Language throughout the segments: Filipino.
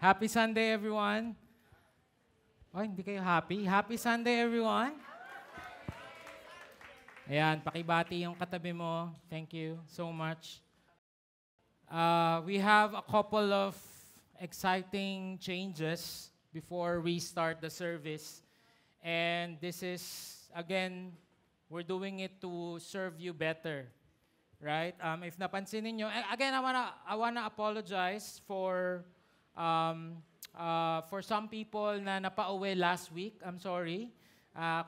Happy Sunday, everyone. Oh, hindi kayo happy? Happy Sunday, everyone. Ayan, pakibati yung katabi mo. Thank you so much. We have a couple of exciting changes before we start the service. And this is, again, we're doing it to serve you better. Right? If napansin niyo, again, I wanna apologize for some people na napauwi last week. I'm sorry.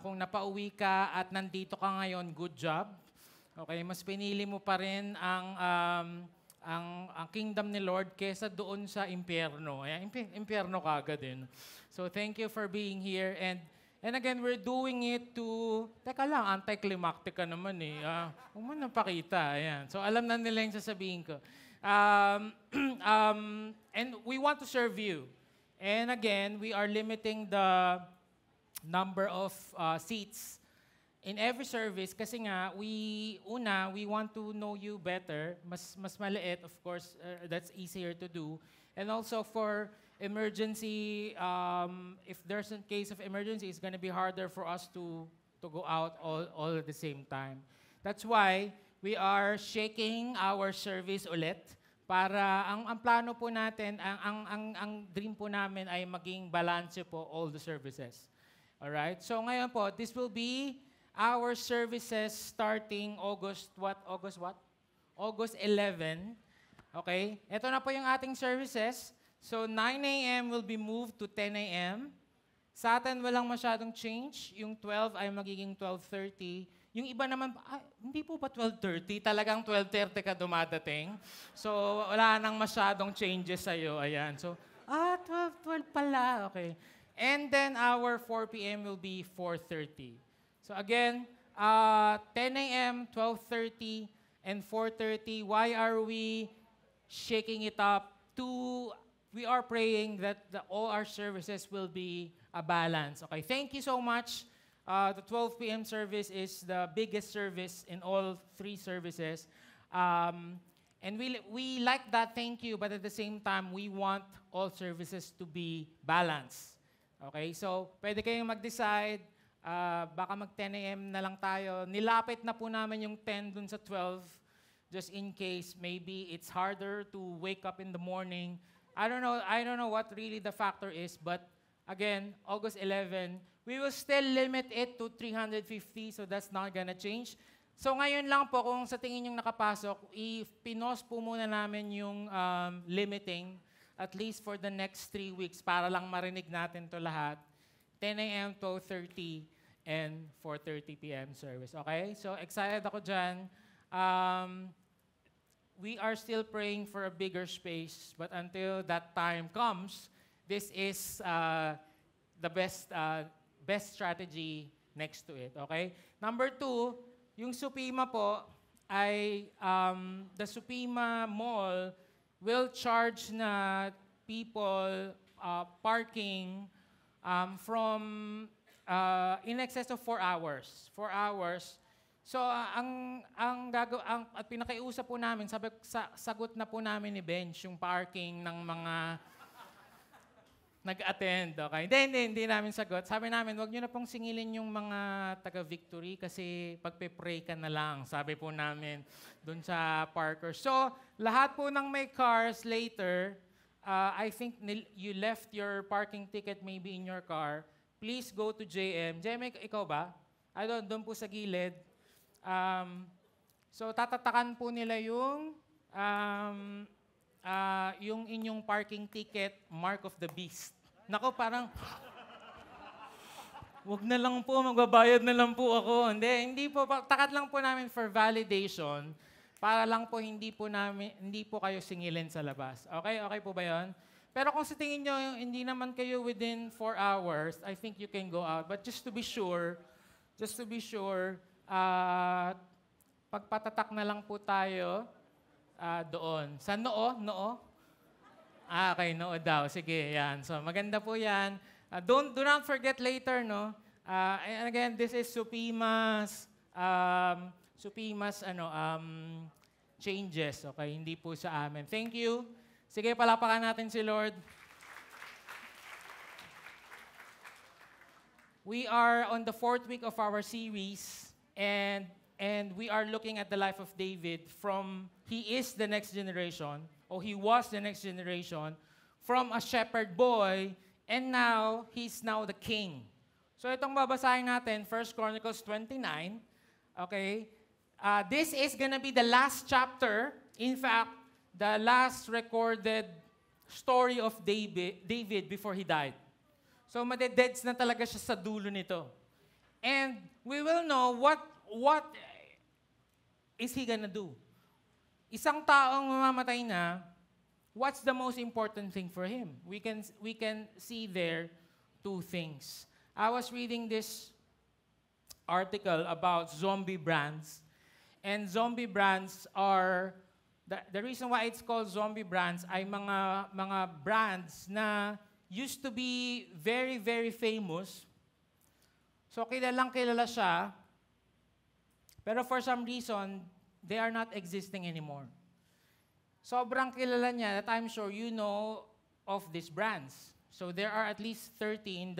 Kung napauwi ka at nandito ka ngayon, good job. Okay, mas pinili mo pa rin ang kingdom ni Lord kesa doon sa impyerno. Ayan, impyerno ka agad din. So thank you for being here. And again, we're doing it to... Teka lang, anticlimactic ka naman eh. Huwag mo napakita. Ayan. So alam na nila yung sasabihin ko. And we want to serve you. And again, we are limiting the number of seats in every service kasi nga, we want to know you better. Mas maliit, of course, that's easier to do. And also for emergency, if there's a case of emergency, it's going to be harder for us to go out all at the same time. That's why we are shaking our service ulit para ang plano po natin, ang dream po namin ay maging balance po all the services. All right? So ngayon po, this will be our services starting August 11. Okay? Ito na po yung ating services. So 9 a.m. will be moved to 10 a.m. Sa atin walang masyadong change. Yung 12 ay magiging 12:30. Yung iba naman, hindi po ba 12:30? Talagang 12:30 ka dumadating. So wala nang masyadong changes sa'yo. Ayan. So, 12 pala. Okay. And then our 4 p.m. will be 4:30. So again, 10 a.m., 12:30, and 4:30. Why are we shaking it up? We are praying that all our services will be a balance. Okay, thank you so much. The 12 p.m. service is the biggest service in all three services. And we like that, thank you, but at the same time, we want all services to be balanced. Okay, so pwede kayong mag-decide, baka mag-10 a.m. na lang tayo. Nilapit na po namin yung 10 dun sa 12, just in case maybe it's harder to wake up in the morning. I don't know what really the factor is, but again, August 11, we will still limit it to 350, so that's not gonna change. So ngayon lang po, kung sa tingin yung nakapasok, i-pinos po muna namin yung limiting, at least for the next 3 weeks, para lang marinig natin to lahat. 10 a.m., 12:30, and 4:30 p.m. service. Okay? So excited ako dyan. We are still praying for a bigger space, but until that time comes, this is the best strategy next to it. Okay? Number 2, yung Supima po ay the Supima Mall will charge na people parking from in excess of 4 hours. 4 hours. So, at pinakaiusap po namin, sagot na po namin ni Bench yung parking ng mga nag-attend. Okay? Hindi namin sagot. Sabi namin, wag nyo na pong singilin yung mga taga-Victory kasi pagpe-pray ka na lang, sabi po namin dun sa parker. So, lahat po ng may cars later, I think you left your parking ticket maybe in your car. Please go to JM. JM, ikaw ba? Doon po sa gilid. So, tatatakan po nila yung inyong parking ticket, mark of the beast. Nako, parang, wag na lang po, magbabayad na lang po ako. Hindi po, takat lang po namin for validation, para lang po hindi po kayo singilin sa labas. Okay? Okay po ba yun? Pero kung sa tingin nyo, hindi naman kayo within 4 hours, I think you can go out. But just to be sure, pagpatatak na lang po tayo doon. Sa noo? Okay, noo daw. Sige, yan. So, maganda po yan. Do not forget later, no? And again, this is Supima's changes, okay? Hindi po sa amin. Thank you. Sige, palapakan natin si Lord. We are on the 4th week of our series, and we are looking at the life of David from, he is the next generation, or he was the next generation, from a shepherd boy, and now, he's now the king. So itong babasahin natin, 1 Chronicles 29, okay? This is gonna be the last chapter, in fact, the last recorded story of David before he died. So madededs na talaga siya sa dulo nito. And we will know what is he gonna do. Isang taong mamamatay na, what's the most important thing for him? We can see there two things. I was reading this article about zombie brands. And zombie brands are, the reason why it's called zombie brands ay mga brands na used to be very, very famous. So kilalang kilala siya, pero for some reason, they are not existing anymore. Sobrang kilala niya that I'm sure you know of these brands. So there are at least 30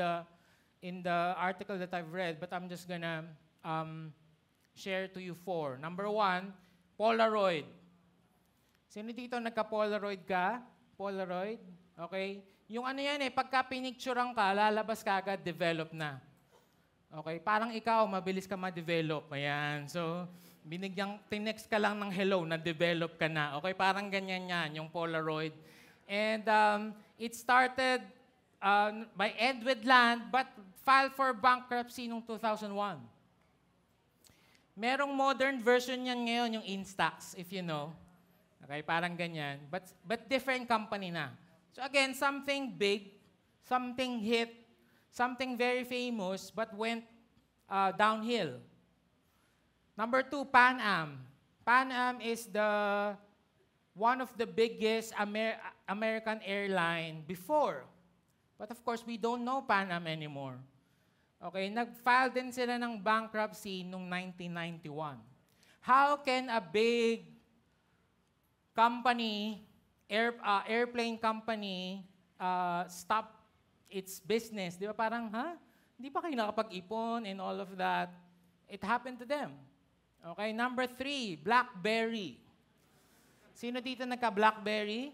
in the article that I've read, but I'm just gonna share to you 4. Number 1, Polaroid. Sino dito nagka-Polaroid ka? Polaroid? Okay? Yung ano yan pagka pinicturean ka, lalabas ka agad, develop na. Okay? Parang ikaw, mabilis ka ma-develop. Ayan. So, tinext ka lang ng hello, na-develop ka na. Okay? Parang ganyan yan, yung Polaroid. And it started by Edward Land, but filed for bankruptcy noong 2001. Merong modern version yan ngayon, yung Instax, if you know. Okay? Parang ganyan. But different company na. So again, something big, something hit, something very famous, but went downhill. Number 2, Pan Am. Pan Am is one of the biggest American airline before. But of course, we don't know Pan Am anymore. Okay, nag-file din sila ng bankruptcy noong 1991. How can a big company, airplane company, stop its business? Di ba parang, Hindi pa kayo nakapag-ipon and all of that. It happened to them. Okay, number 3, BlackBerry. Sino dito nagka-BlackBerry?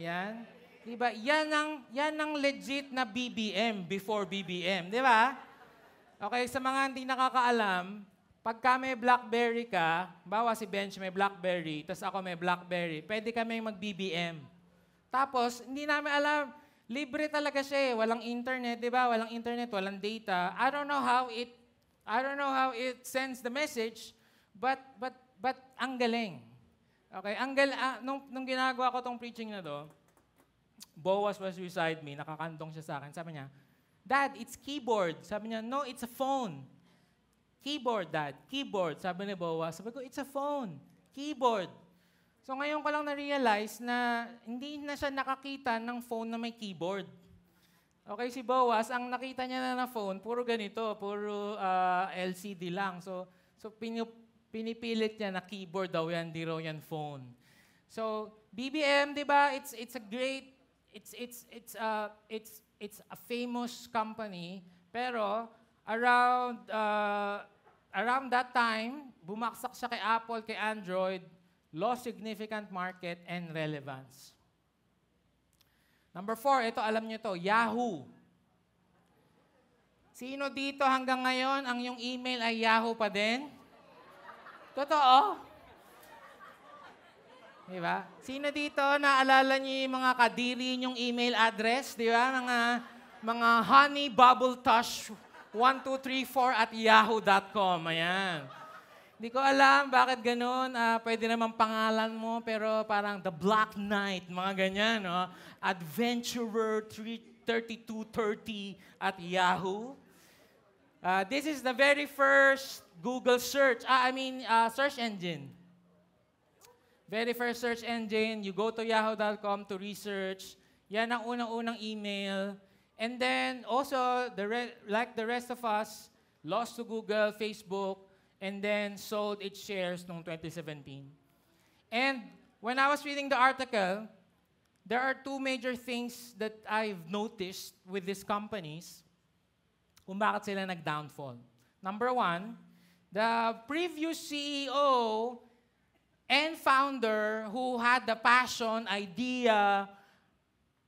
Yan. Di ba? Yan ang legit na BBM before BBM. Di ba? Okay, sa mga hindi nakakaalam, pagka may BlackBerry ka, bawa si Bench may BlackBerry, tapos ako may BlackBerry, pwede kami mag-BBM. Tapos, hindi namin alam, libre talaga siya walang internet, di ba? Walang internet, walang data. I don't know how it sends the message, but ang galing. Okay, nung ginagawa ko tong preaching na to, Boaz was beside me, nakakantong siya sa akin. Sabi niya, Dad, it's keyboard. Sabi niya, no, it's a phone. Keyboard, Dad. Keyboard. Sabi ni Boaz. Sabi ko, it's a phone. Keyboard. So ngayon ko lang na-realize na hindi na siya nakakita ng phone na may keyboard. Okay, si Boaz, ang nakita niya na phone, puro ganito, puro LCD lang. So pinipilit niya na keyboard daw yan, di raw yan phone. So BBM, di ba? It's a great, it's a famous company, pero around that time, bumaksak siya kay Apple, kay Android, lost significant market and relevance. Number 4, ito alam niyo to, Yahoo. Sino dito hanggang ngayon ang yung email ay Yahoo pa din? Totoo? Di ba? Sino dito naalala niyo yung mga kadiri yung email address? Di ba? Mga honey bubble touch 1234@yahoo.com. Ayan. Hindi ko alam bakit ganun. Pwede naman pangalan mo, pero parang The Black Knight, mga ganyan. No? Adventurer 3230 @Yahoo. This is the very first Google search. Search engine. Very first search engine. You go to yahoo.com to research. Yan ang unang-unang email. And then also, like the rest of us, lost to Google, Facebook, and then sold its shares noong 2017. And when I was reading the article, there are two major things that I've noticed with these companies. kung bakit sila nag-downfall. Number one, the previous CEO and founder who had the passion, idea,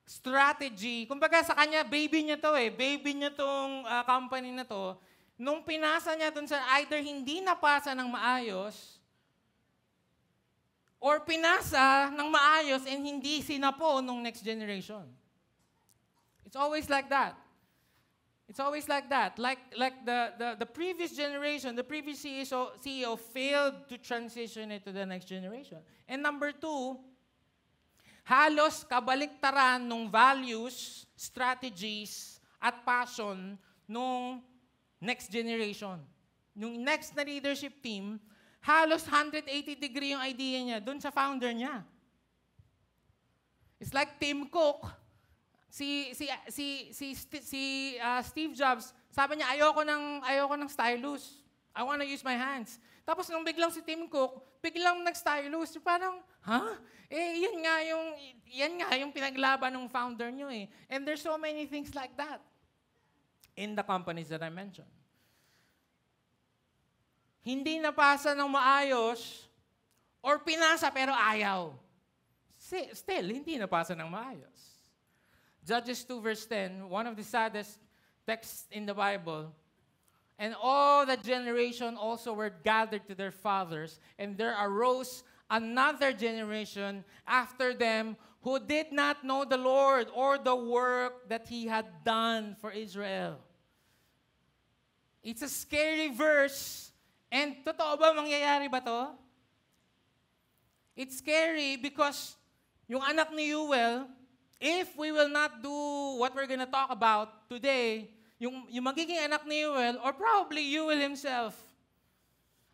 strategy, kumbaga sa kanya, baby niya to baby niya tong company na to, nung pinasa niya dun sa either hindi napasa ng maayos, or pinasa ng maayos and hindi sinapo nung next generation. It's always like that. It's always like that. Like the previous generation, the previous CEO failed to transition it to the next generation. And number two, halos kabaliktaran ng values, strategies, at passion nung next generation. Yung next na leadership team, halos 180-degree yung idea niya dun sa founder niya. It's like Tim Cook. Steve Jobs, sabi niya, ayoko ng stylus. I want to use my hands. Tapos nung biglang si Tim Cook, biglang nag-stylus. Parang, yan nga yung pinaglaban ng founder niyo And there's so many things like that in the companies that I mentioned. Hindi napasa ng maayos or pinasa pero ayaw. Still, hindi napasa ng maayos. Judges 2 verse 10, one of the saddest texts in the Bible. And all that generation also were gathered to their fathers, and there arose another generation after them who did not know the Lord or the work that He had done for Israel. It's a scary verse. And totoo ba mangyayari ba to? It's scary because yung anak ni Yuel, if we will not do what we're gonna talk about today, yung magiging anak ni Yuel, or probably Yuel himself,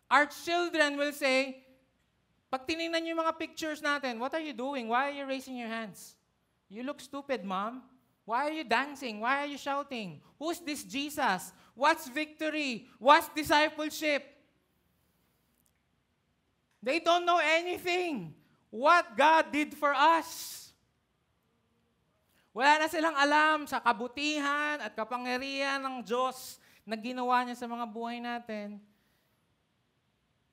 our children will say, pag tinignan yung mga pictures natin, what are you doing? Why are you raising your hands? You look stupid, Mom. Why are you dancing? Why are you shouting? Who's this Jesus? What's victory? What's discipleship? They don't know anything. What God did for us. Wala na silang alam sa kabutihan at kapangyarihan ng Diyos na ginawa niya sa mga buhay natin.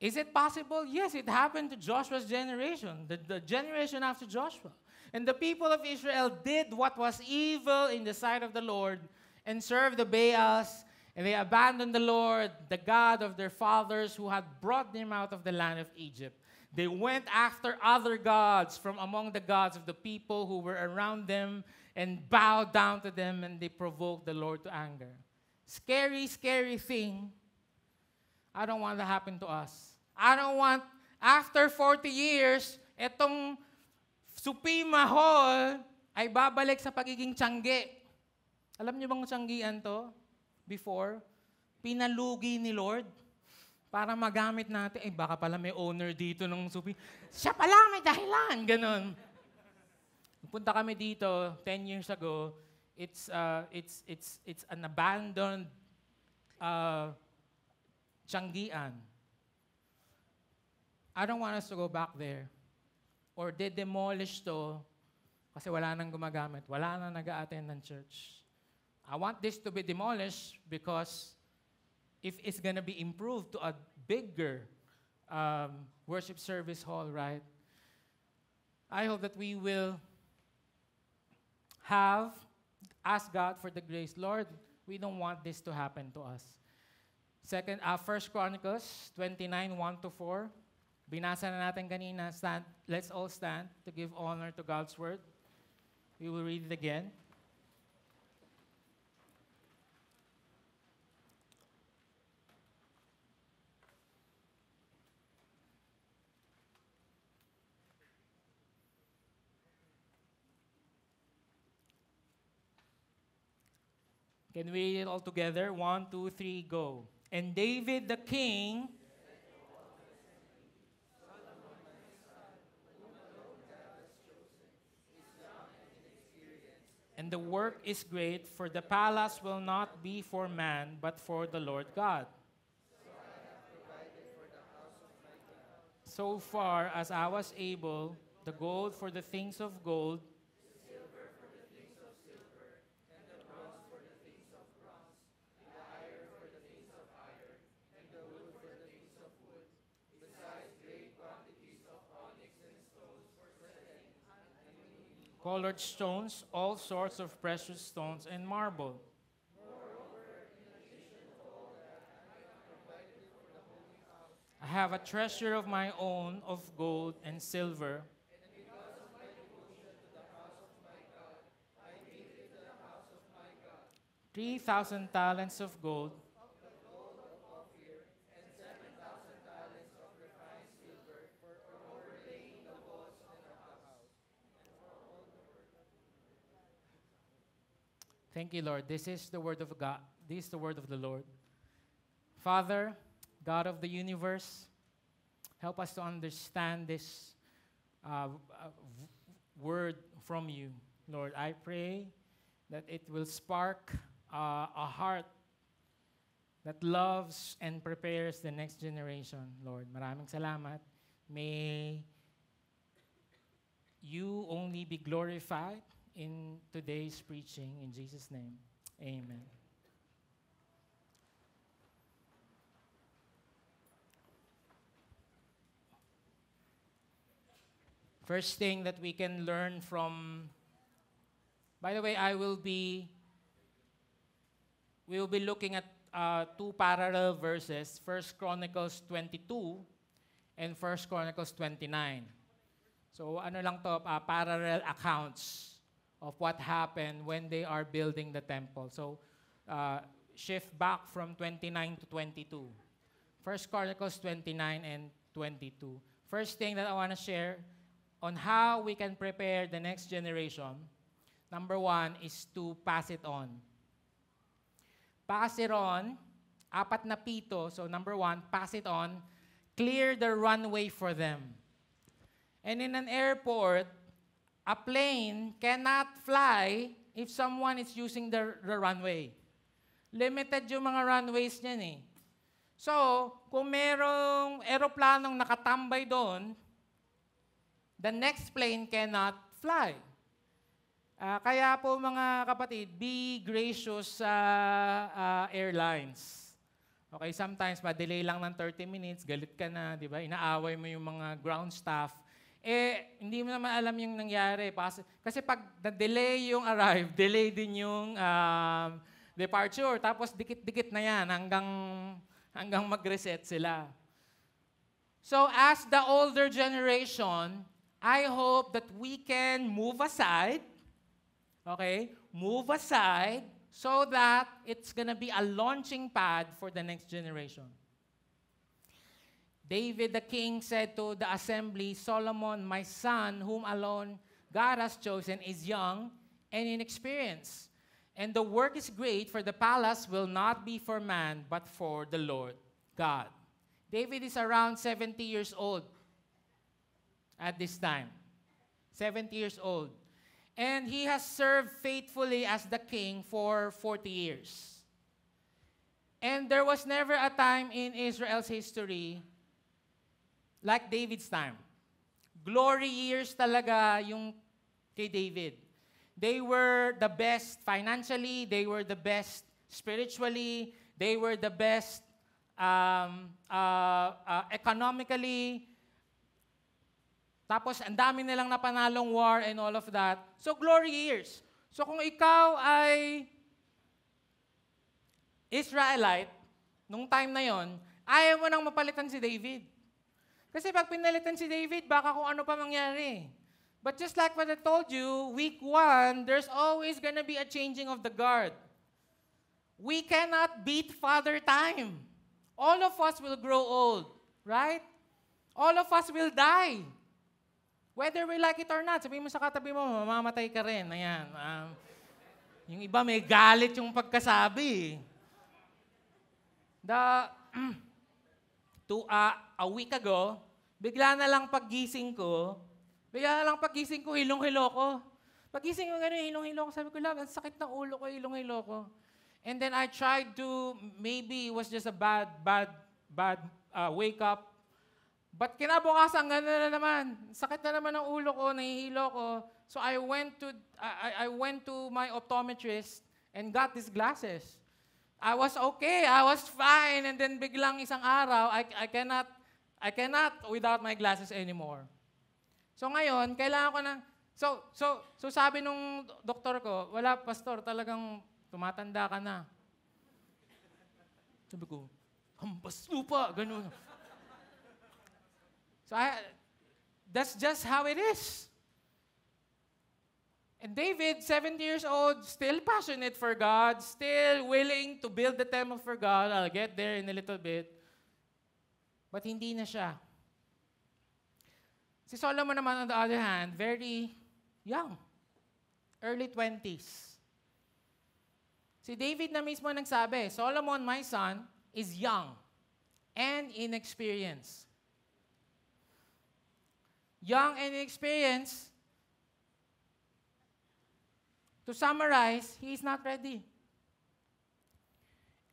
Is it possible? Yes, it happened to Joshua's generation, the generation after Joshua. And the people of Israel did what was evil in the sight of the Lord and served the Baals, and they abandoned the Lord, the God of their fathers who had brought them out of the land of Egypt. They went after other gods from among the gods of the people who were around them and bowed down to them, and they provoked the Lord to anger. Scary, scary thing. I don't want that to happen to us. I don't want, after 40 years, etong Supima Hall ay babalik sa pagiging tiyangge. Alam niyo bang tiyanggian to? Before, pinalugi ni Lord para magamit natin. Baka pala may owner dito ng Supima. Siya pala may dahilan. Ganon. Punta kami dito 10 years ago. It's an abandoned tiyanggian. I don't want us to go back there. Or they demolish to kasi wala nang gumagamit. Wala nang nag-a-attend ng church. I want this to be demolished because if it's gonna be improved to a bigger worship service hall, right? I hope that we will ask God for the grace. Lord, we don't want this to happen to us. 1 Chronicles 29, 1-4. Binasa na natin kanina. Let's all stand to give honor to God's word. We will read it again. Can we read it all together? 1, 2, 3, go. And David the king and the work is great, for the palace will not be for man, but for the Lord God. So far as I was able, the gold for the things of gold, the silver for the things of silver, and the bronze for the things of bronze, colored stones, all sorts of precious stones, and marble. I have a treasure of my own of gold and silver. 3,000 talents of gold. Thank you, Lord. This is the word of God. This is the word of the Lord. Father, God of the universe, help us to understand this word from you, Lord. I pray that it will spark a heart that loves and prepares the next generation, Lord. Maraming salamat. May you only be glorified in today's preaching. In Jesus' name, amen. First thing that we can learn from, by the way, we will be looking at two parallel verses, 1 Chronicles 22 and 1 Chronicles 29. So ano lang to, parallel accounts of what happened when they are building the temple. So shift back from 29 to 22. 1 Chronicles 29 and 22. First thing that I want to share on how we can prepare the next generation, number one is to pass it on. Pass it on, 4 na pito. So number one, pass it on, clear the runway for them. And in an airport, a plane cannot fly if someone is using the runway. Limited yung mga runways niyan eh. So, kung merong aeroplanong nakatambay doon, the next plane cannot fly. Kaya po mga kapatid, be gracious sa airlines. Okay, sometimes ma-delay lang ng 30 minutes, galit ka na, di ba? Inaaway mo yung mga ground staff. Hindi mo naman alam yung nangyari. Kasi pag na-delay yung arrive, delay din yung departure. Tapos dikit-dikit na yan hanggang mag-reset sila. So as the older generation, I hope that we can move aside, okay? Move aside so that it's gonna be a launching pad for the next generation. David the king said to the assembly, Solomon, my son, whom alone God has chosen, is young and inexperienced. And the work is great, for the palace will not be for man, but for the Lord God. David is around 70 years old at this time. 70 years old. And he has served faithfully as the king for 40 years. And there was never a time in Israel's history like David's time. Glory years talaga yung kay David. They were the best financially, they were the best spiritually, they were the best economically. Tapos, ang dami nilang napanalong war and all of that. So, glory years. So, kung ikaw ay Israelite, nung time na yon, ayaw mo nang mapalitan si David. Kasi pag pinalitan si David, baka kung ano pa mangyari. But just like what I told you, week 1, there's always gonna be a changing of the guard. We cannot beat Father Time. All of us will grow old, right? All of us will die. Whether we like it or not, sabihin mo sa katabi mo, mamamatay ka rin. Ayan. Yung iba may galit yung pagkasabi. A week ago, bigla na lang paggising ko, hilong-hilo ko. Pagising ko gano'n, hilong-hilo ko. Sabi ko lang, ang sakit ng ulo ko, hilong-hilo ko. And then I tried to, maybe it was just a bad wake up. But kinabukasan, gano'n na naman. Sakit na naman ang ulo ko, nahihilo ko. So I went to my optometrist and got these glasses. I was okay, I was fine, and then biglang isang araw, I cannot without my glasses anymore. So ngayon, kailangan ko ng So sabi nung doktor ko, wala pastor, talagang tumatanda ka na. Sabi ko, hampas lupa, ganun. So that's just how it is. And David, 70 years old, still passionate for God, still willing to build the temple for God. I'll get there in a little bit. But hindi na siya. Si Solomon naman, on the other hand, very young. Early 20s. Si David na mismo nagsabi, Solomon, my son, is young and inexperienced. Young and inexperienced. To summarize, he is not ready.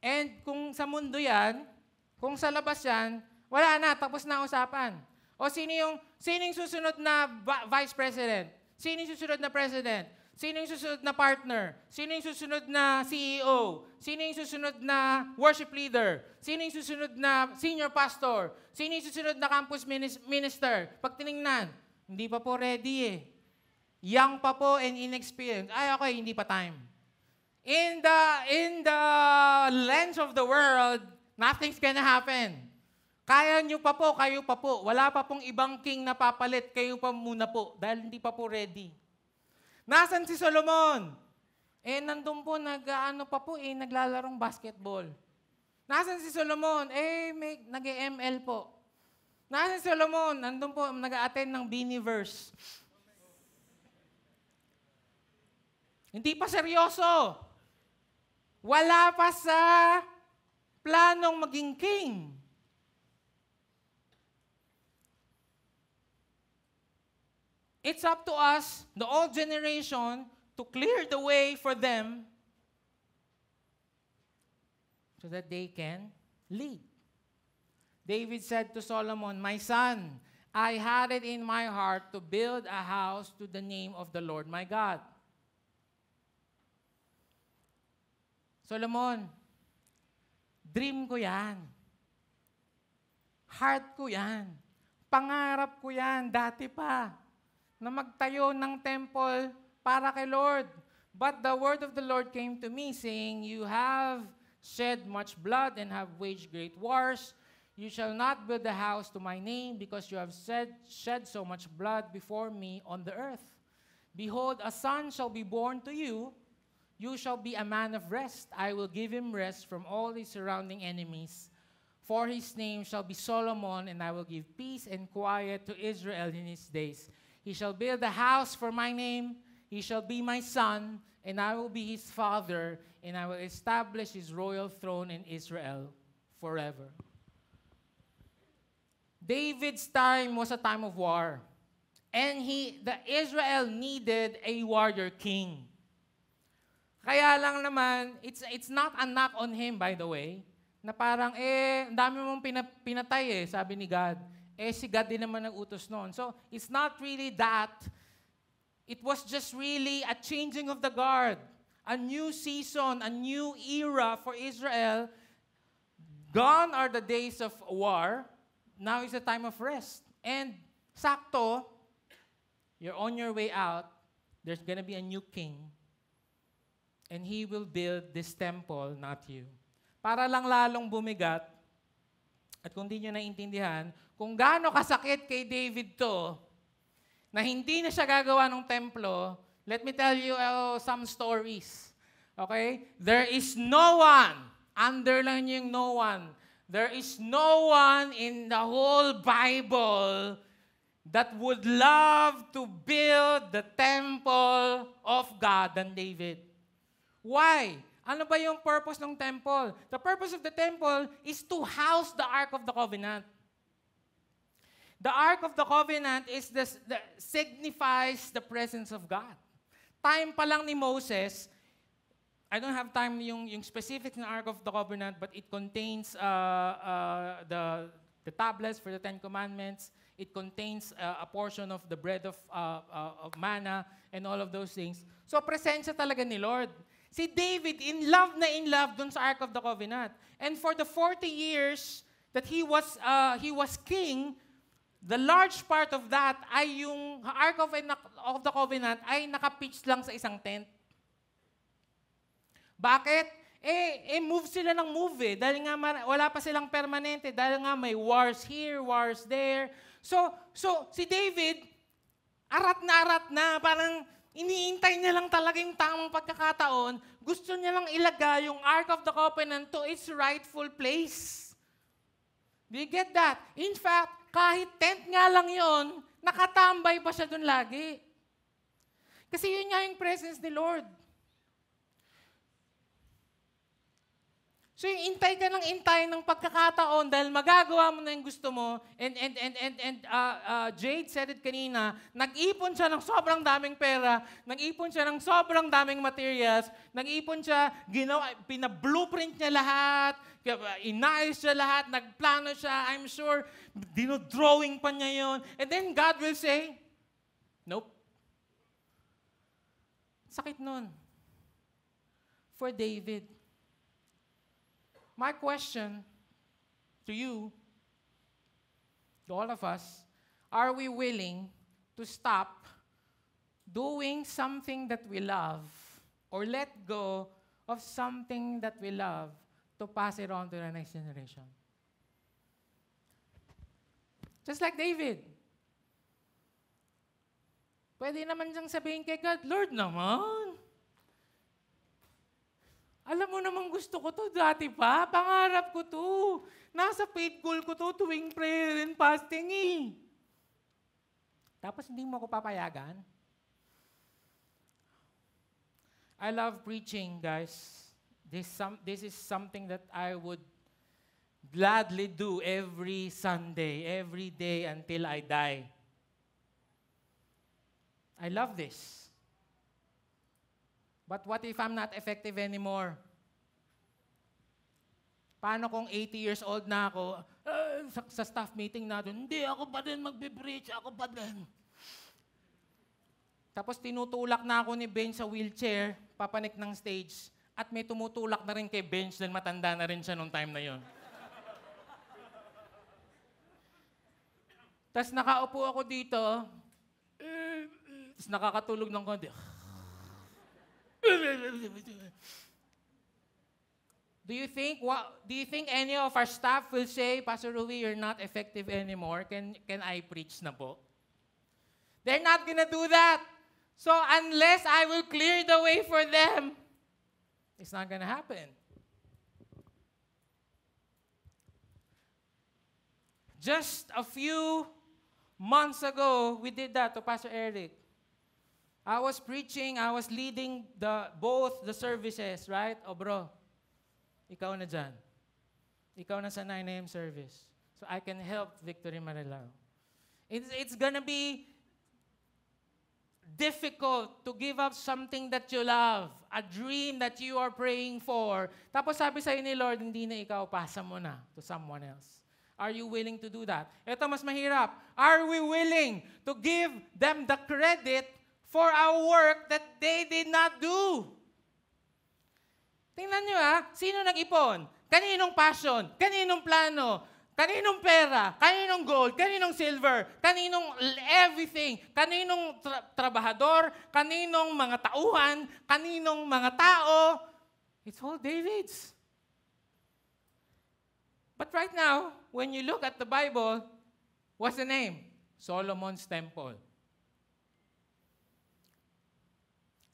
And kung sa mundo yan, kung sa labas yan, wala na, tapos na usapan. O sino yung susunod na vice president? Sino yung susunod na president? Sino yung susunod na partner? Sino yung susunod na CEO? Sino yung susunod na worship leader? Sino yung susunod na senior pastor? Sino yung susunod na campus minister? Pag tinignan, hindi pa po ready eh. Young pa po and inexperienced. Ay, okay, hindi pa time. In the lens of the world, nothing's gonna happen. Kaya nyo pa po, kayo pa po. Wala pa pong ibang king na papalit, kayo pa muna po, dahil hindi pa po ready. Nasaan si Solomon? Nandun po, naglalarong basketball. Nasaan si Solomon? Nag-ML po. Nasaan si Solomon? Nandun po, nag-attend ng Biniverse. Hindi pa seryoso. Wala pa sa planong maging king. It's up to us, the old generation, to clear the way for them so that they can lead. David said to Solomon, my son, I had it in my heart to build a house to the name of the Lord my God. Solomon, dream ko yan. Heart ko yan. Pangarap ko yan, dati pa, na magtayo ng temple para kay Lord. But the word of the Lord came to me, saying, you have shed much blood and have waged great wars. You shall not build a house to my name, because you have shed so much blood before me on the earth. Behold, a son shall be born to you. You shall be a man of rest. I will give him rest from all his surrounding enemies. For his name shall be Solomon, and I will give peace and quiet to Israel in his days. He shall build a house for my name. He shall be my son, and I will be his father, and I will establish his royal throne in Israel forever. David's time was a time of war. And Israel needed a warrior king. Kaya lang naman, it's not a knock on him, by the way, na parang, ang dami mong pinatay sabi ni God. Si God din naman nag-utos noon. So, it's not really that. It was just really a changing of the guard. A new season, a new era for Israel. Gone are the days of war. Now is the time of rest. And, sakto, you're on your way out. There's gonna be a new king. And he will build this temple, not you. Para lang lalong bumigat, at kung di nyo naiintindihan, kung gaano kasakit kay David to, na hindi na siya gagawa ng templo, let me tell you some stories. Okay? There is no one, underline yung no one, there is no one in the whole Bible that would love to build the temple of God than David. Why? Ano ba yung purpose ng temple? The purpose of the temple is to house the Ark of the Covenant. The Ark of the Covenant signifies the presence of God. Time pa lang ni Moses, I don't have time yung specifics ng Ark of the Covenant, but it contains the tablets for the Ten Commandments. It contains a portion of the bread of manna and all of those things. So, presensya talaga ni Lord. Si David, in love dun sa Ark of the Covenant. And for the 40 years that he was king, the large part of that ay yung Ark of the Covenant ay nakapitch lang sa isang tent. Bakit? Move sila ng move eh. Dahil nga wala pa silang permanente. Dahil nga may wars here, wars there. So si David, arat na. Parang iniintay niya lang talaga yung tamang pagkakataon. Gusto niya lang ilagay yung Ark of the Covenant to its rightful place. Do you get that? In fact, kahit tent nga lang yon, nakatambay pa siya dun lagi. Kasi yun nga yung presence ni Lord. So yung intay ka ng intay ng pagkakataon dahil magagawa mo na yung gusto mo. And Jade said it kanina, nag-ipon siya ng sobrang daming pera, nag-ipon siya ng sobrang daming materials, nag-ipon siya, pina-blueprint niya lahat, inayos siya lahat, nagplano siya, I'm sure, dinodrawing pa niya yon. And then God will say, nope. Sakit nun. For David. My question to you, to all of us, are we willing to stop doing something that we love or let go of something that we love to pass it on to the next generation? Just like David. Pwede naman siyang sabihin kay God, Lord naman, alam mo naman gusto ko to dati pa. Pangarap ko to. Nasa faith goal ko to tuwing prayer and fasting eh. Tapos hindi mo ako papayagan. I love preaching, guys. This is something that I would gladly do every Sunday, every day until I die. I love this. But what if I'm not effective anymore? Paano kung 80 years old na ako, sa staff meeting natin, hindi, ako pa din magbe-preach, ako pa din. Tapos tinutulak na ako ni Ben sa wheelchair, papanik ng stage, at may tumutulak na rin kay Bench dahil matanda na rin siya nung time na yon. Tapos nakaupo ako dito, tapos nakakatulog ng konti. Do you think any of our staff will say, Pastor Rui, you're not effective anymore? Can I preach na po? They're not gonna do that. So unless I will clear the way for them, it's not gonna happen. Just a few months ago, we did that to Pastor Eric. I was preaching, I was leading both the services, right? O bro, ikaw na dyan. Ikaw na sa 9 a.m. service. So I can help Victory Marilao. It's gonna be difficult to give up something that you love, a dream that you are praying for. Tapos sabi sa'yo ni Lord, hindi na ikaw, pasa mo na to someone else. Are you willing to do that? Ito mas mahirap. Are we willing to give them the credit for our work that they did not do? Tingnan nyo sino nag-ipon? Kaninong passion? Kaninong plano? Kaninong pera? Kaninong gold? Kaninong silver? Kaninong everything? Kaninong trabahador? Kaninong mga tauhan? Kaninong mga tao? It's all David's. But right now, when you look at the Bible, what's the name? Solomon's Temple.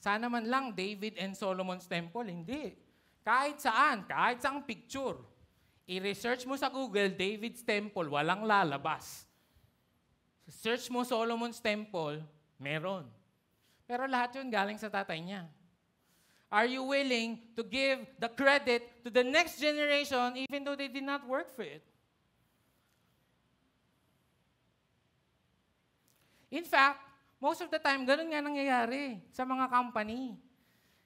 Sana man lang David and Solomon's Temple. Hindi. Kahit saang picture. I-research mo sa Google, David's Temple, walang lalabas. Search mo Solomon's Temple, meron. Pero lahat yun galing sa tatay niya. Are you willing to give the credit to the next generation even though they did not work for it? In fact, most of the time, ganun nga nangyayari sa mga company.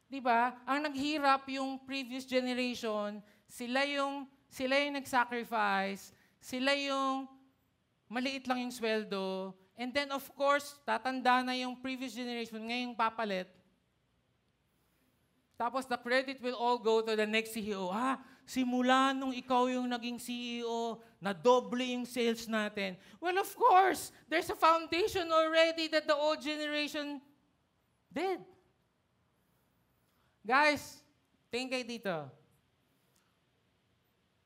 Di ba? Ang naghirap yung previous generation, sila yung nag-sacrifice, sila yung maliit lang yung sweldo, and then of course, tatanda na yung previous generation, ngayong papalit. Tapos the credit will all go to the next CEO. simula nung ikaw yung naging CEO, na doble yung sales natin. Well, of course, there's a foundation already that the old generation did. Guys, tingin kayo dito.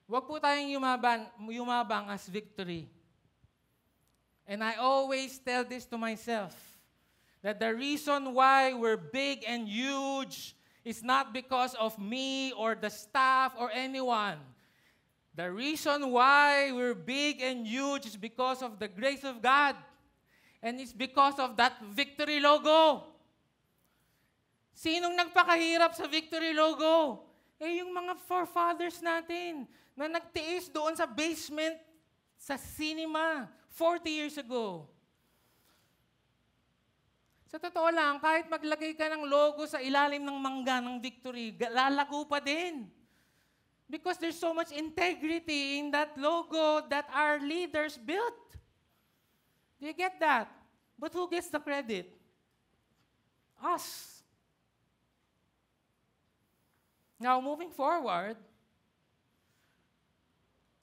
Huwag po tayong yumabang as victory. And I always tell this to myself, that the reason why we're big and huge is not because of me or the staff or anyone. The reason why we're big and huge is because of the grace of God. And it's because of that victory logo. Sinong nagpakahirap sa victory logo? Yung mga forefathers natin na nagtiis doon sa basement sa cinema 40 years ago. Sa totoo lang, kahit maglagay ka ng logo sa ilalim ng mangga ng victory, lalago pa din. Because there's so much integrity in that logo that our leaders built. Do you get that? But who gets the credit? Us. Now, moving forward,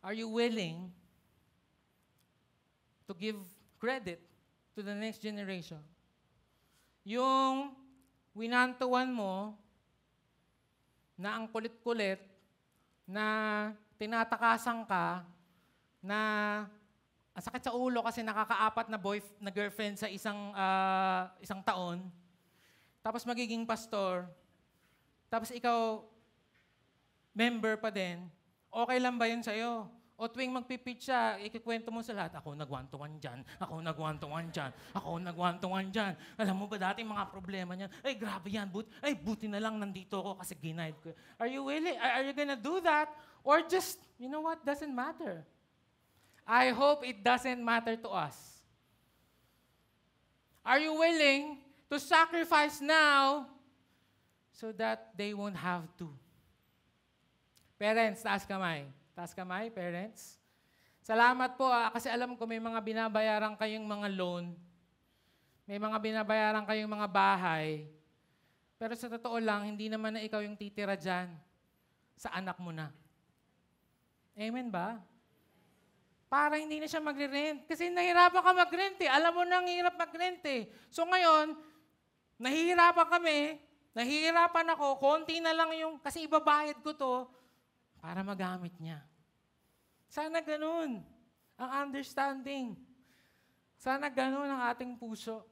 are you willing to give credit to the next generation? Yung winantuan mo na ang kulit-kulit, na tinatakasan ka, na ang sakit sa ulo kasi nakakaapat na girlfriend sa isang taon, tapos magiging pastor, tapos ikaw member pa din, okay lang ba yun sa'yo? O tuwing magpipitch siya, ikikwento mo sa lahat, ako nag-one-to-one dyan, ako nag-one-to-one dyan, ako nag-one-to-one dyan. Alam mo ba dati mga problema niyan? Ay, grabe yan, buti na lang nandito ako kasi ginaid ko. Are you willing? Are you gonna do that? Or just, you know what, doesn't matter. I hope it doesn't matter to us. Are you willing to sacrifice now so that they won't have to? Parents, taas kamay. Taas kamay, parents. Salamat po kasi alam ko may mga binabayaran kayong mga loan. May mga binabayaran kayong mga bahay. Pero sa totoo lang, hindi naman na ikaw yung titira dyan. Sa anak mo na. Amen ba? Para hindi na siya magre-rent. Kasi nahihirapan ka mag-rent eh. Alam mo na ang hirap mag-rent eh. So ngayon, nahihirapan kami, nahihirapan ako, konti na lang yung, kasi ibabayad ko to, para magamit niya. Sana ganun ang understanding. Sana ganun ang ating puso.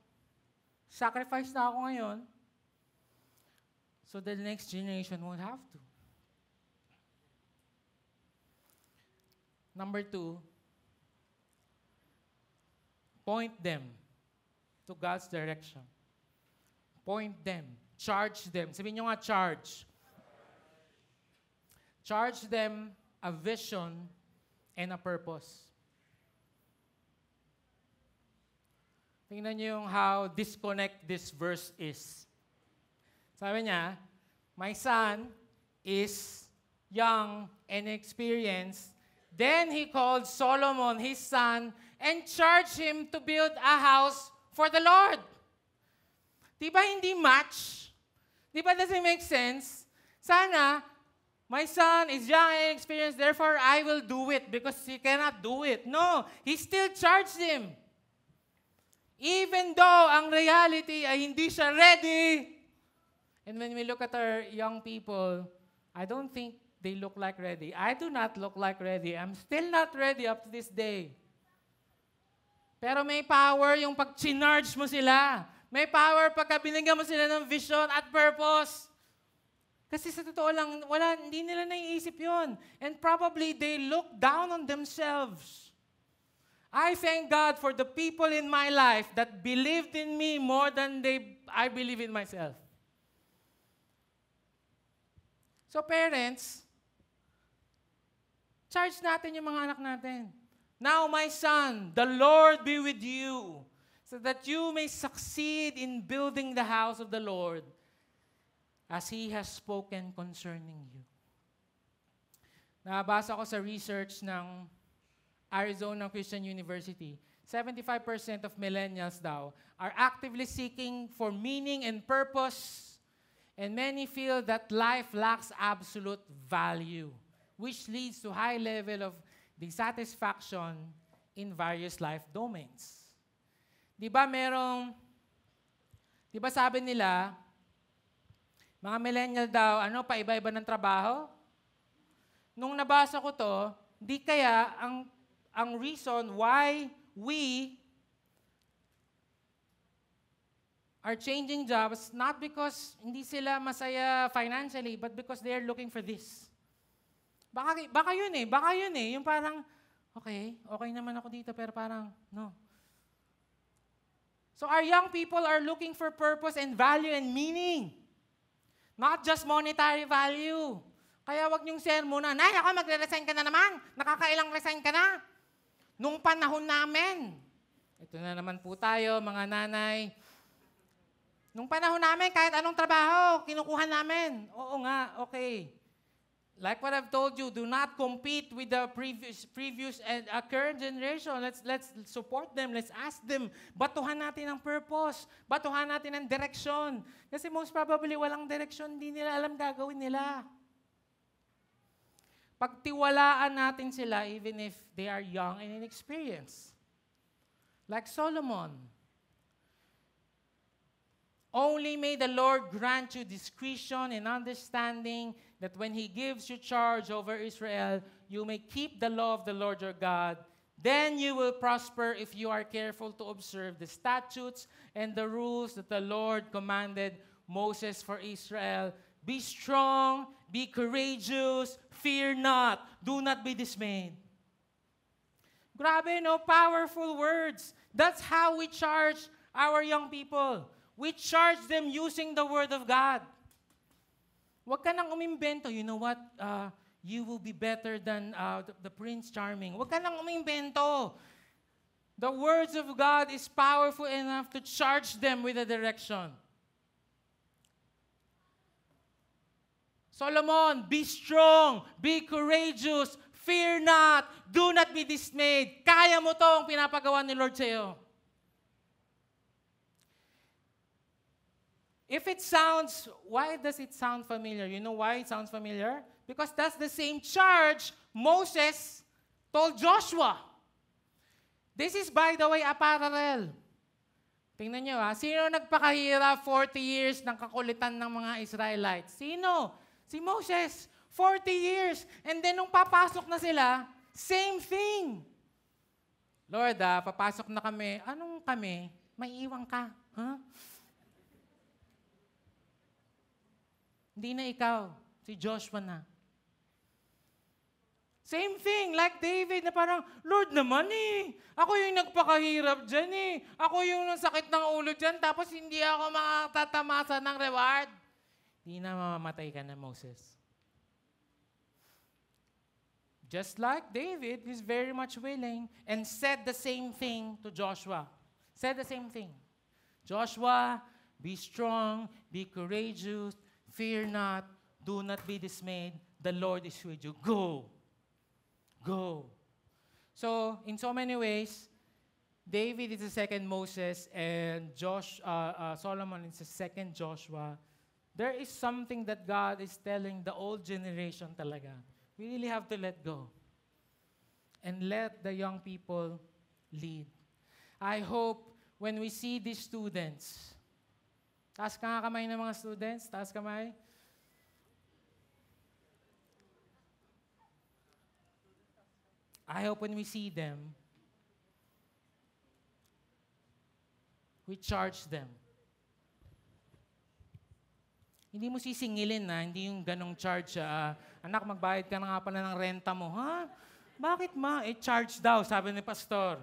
Sacrifice na ako ngayon so the next generation won't have to. Number 2, point them to God's direction. Point them. Charge them. Sabihin nyo nga, charge. Charge them a vision and a purpose. Tingnan niyo yung how disconnect this verse is. Sabi niya, my son is young and experienced. Then he called Solomon, his son, and charged him to build a house for the Lord. Di ba hindi match? Di ba doesn't make sense? Sana, my son is young and experienced, therefore I will do it because he cannot do it. No, he still charged him. Even though ang reality ay hindi siya ready. And when we look at our young people, I don't think they look like ready. I do not look like ready. I'm still not ready up to this day. Pero may power yung pag chinarge mo sila. May power pagka binigyan mo sila ng vision at purpose. Kasi sa totoo lang, hindi nila naiisip yun. And probably they look down on themselves. I thank God for the people in my life that believed in me more than I believe in myself. So parents, charge natin yung mga anak natin. Now, my son, the Lord be with you, so that you may succeed in building the house of the Lord, as He has spoken concerning you. Nabasa ko sa research ng Arizona Christian University, 75% of millennials daw are actively seeking for meaning and purpose, and many feel that life lacks absolute value. which leads to high level of dissatisfaction in various life domains. Di ba sabi nila, mga millennial daw, paiba-iba ng trabaho? Nung nabasa ko to, di kaya ang reason why we are changing jobs, not because hindi sila masaya financially, but because they are looking for this. Baka yun eh. Yung parang, okay naman ako dito, pero parang, no. So our young people are looking for purpose and value and meaning. Not just monetary value. Kaya wag niyong sermonan, ay, ako magre-resign ka na naman. Nakakailang resign ka na. Nung panahon namin, ito na naman po tayo, mga nanay. Nung panahon namin, kahit anong trabaho, kinukuha namin. Oo nga, okay. Like what I've told you, do not compete with the previous and current generation. Let's support them. Let's ask them. Batuhan natin ang purpose. Batuhan natin ang direction. Kasi most probably walang direction, hindi nila alam gagawin nila. Pagtiwalaan natin sila even if they are young and inexperienced. Like Solomon. Only may the Lord grant you discretion and understanding that when He gives you charge over Israel, you may keep the law of the Lord your God. Then you will prosper if you are careful to observe the statutes and the rules that the Lord commanded Moses for Israel. Be strong, be courageous, fear not, do not be dismayed. Grabe, no? Powerful words. That's how we charge our young people. We charge them using the Word of God. Huwag ka nang umimbento. You know what? You will be better than the Prince Charming. Huwag ka nang umimbento. The words of God is powerful enough to charge them with a direction. Solomon, be strong, be courageous, fear not, do not be dismayed. Kaya mo to ang pinapagawa ni Lord sa iyo. Why does it sound familiar? You know why it sounds familiar? Because that's the same charge Moses told Joshua. This is, by the way, a parallel. Tingnan nyo sino nagpakahirap 40 years ng kakulitan ng mga Israelites? Sino? Si Moses. 40 years. And then nung papasok na sila, same thing. Lord, papasok na kami. Anong kami? May iwan ka. Huh? Hindi na ikaw, si Joshua na. Same thing, like David na parang, Lord naman ako yung nagpakahirap dyan Ako yung sakit ng ulo dyan, tapos hindi ako makatamasa ng reward. Hindi na mamamatay ka na, Moses. Just like David, he's very much willing and said the same thing to Joshua. Said the same thing. Joshua, be strong, be courageous, fear not, do not be dismayed. The Lord is with you. Go. Go. So, in so many ways, David is the second Moses and Solomon is the second Joshua. There is something that God is telling the old generation talaga. We really have to let go and let the young people lead. I hope when we see these students, taas ka nga kamay ng mga students. Taas kamay. I hope when we see them, we charge them. Hindi mo sisingilin hindi yung ganong charge. Anak, magbayad ka na nga pala ng renta mo. Ha? Bakit ma? Charge daw, sabi ni pastor.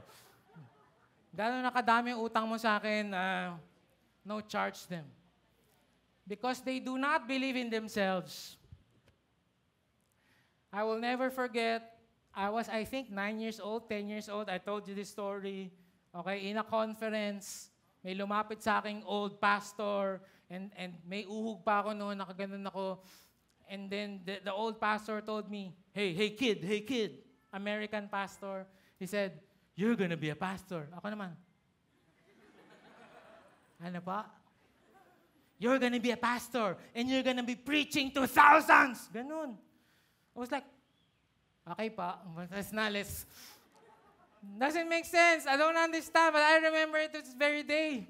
Gano'n na kadami ang utang mo sa akin, no, charge them. Because they do not believe in themselves. I will never forget, I was, I think, 9 years old, 10 years old. I told you this story. Okay, in a conference, may lumapit sa aking old pastor, and may uhog pa ako noon, nakaganon ako. And then the old pastor told me, hey kid, American pastor. He said, you're gonna be a pastor. Ako naman. Ano pa? You're gonna be a pastor and you're gonna be preaching to thousands. Ganun. I was like, Okay pa, let's na, let's... Doesn't make sense. I don't understand, but I remember it this very day.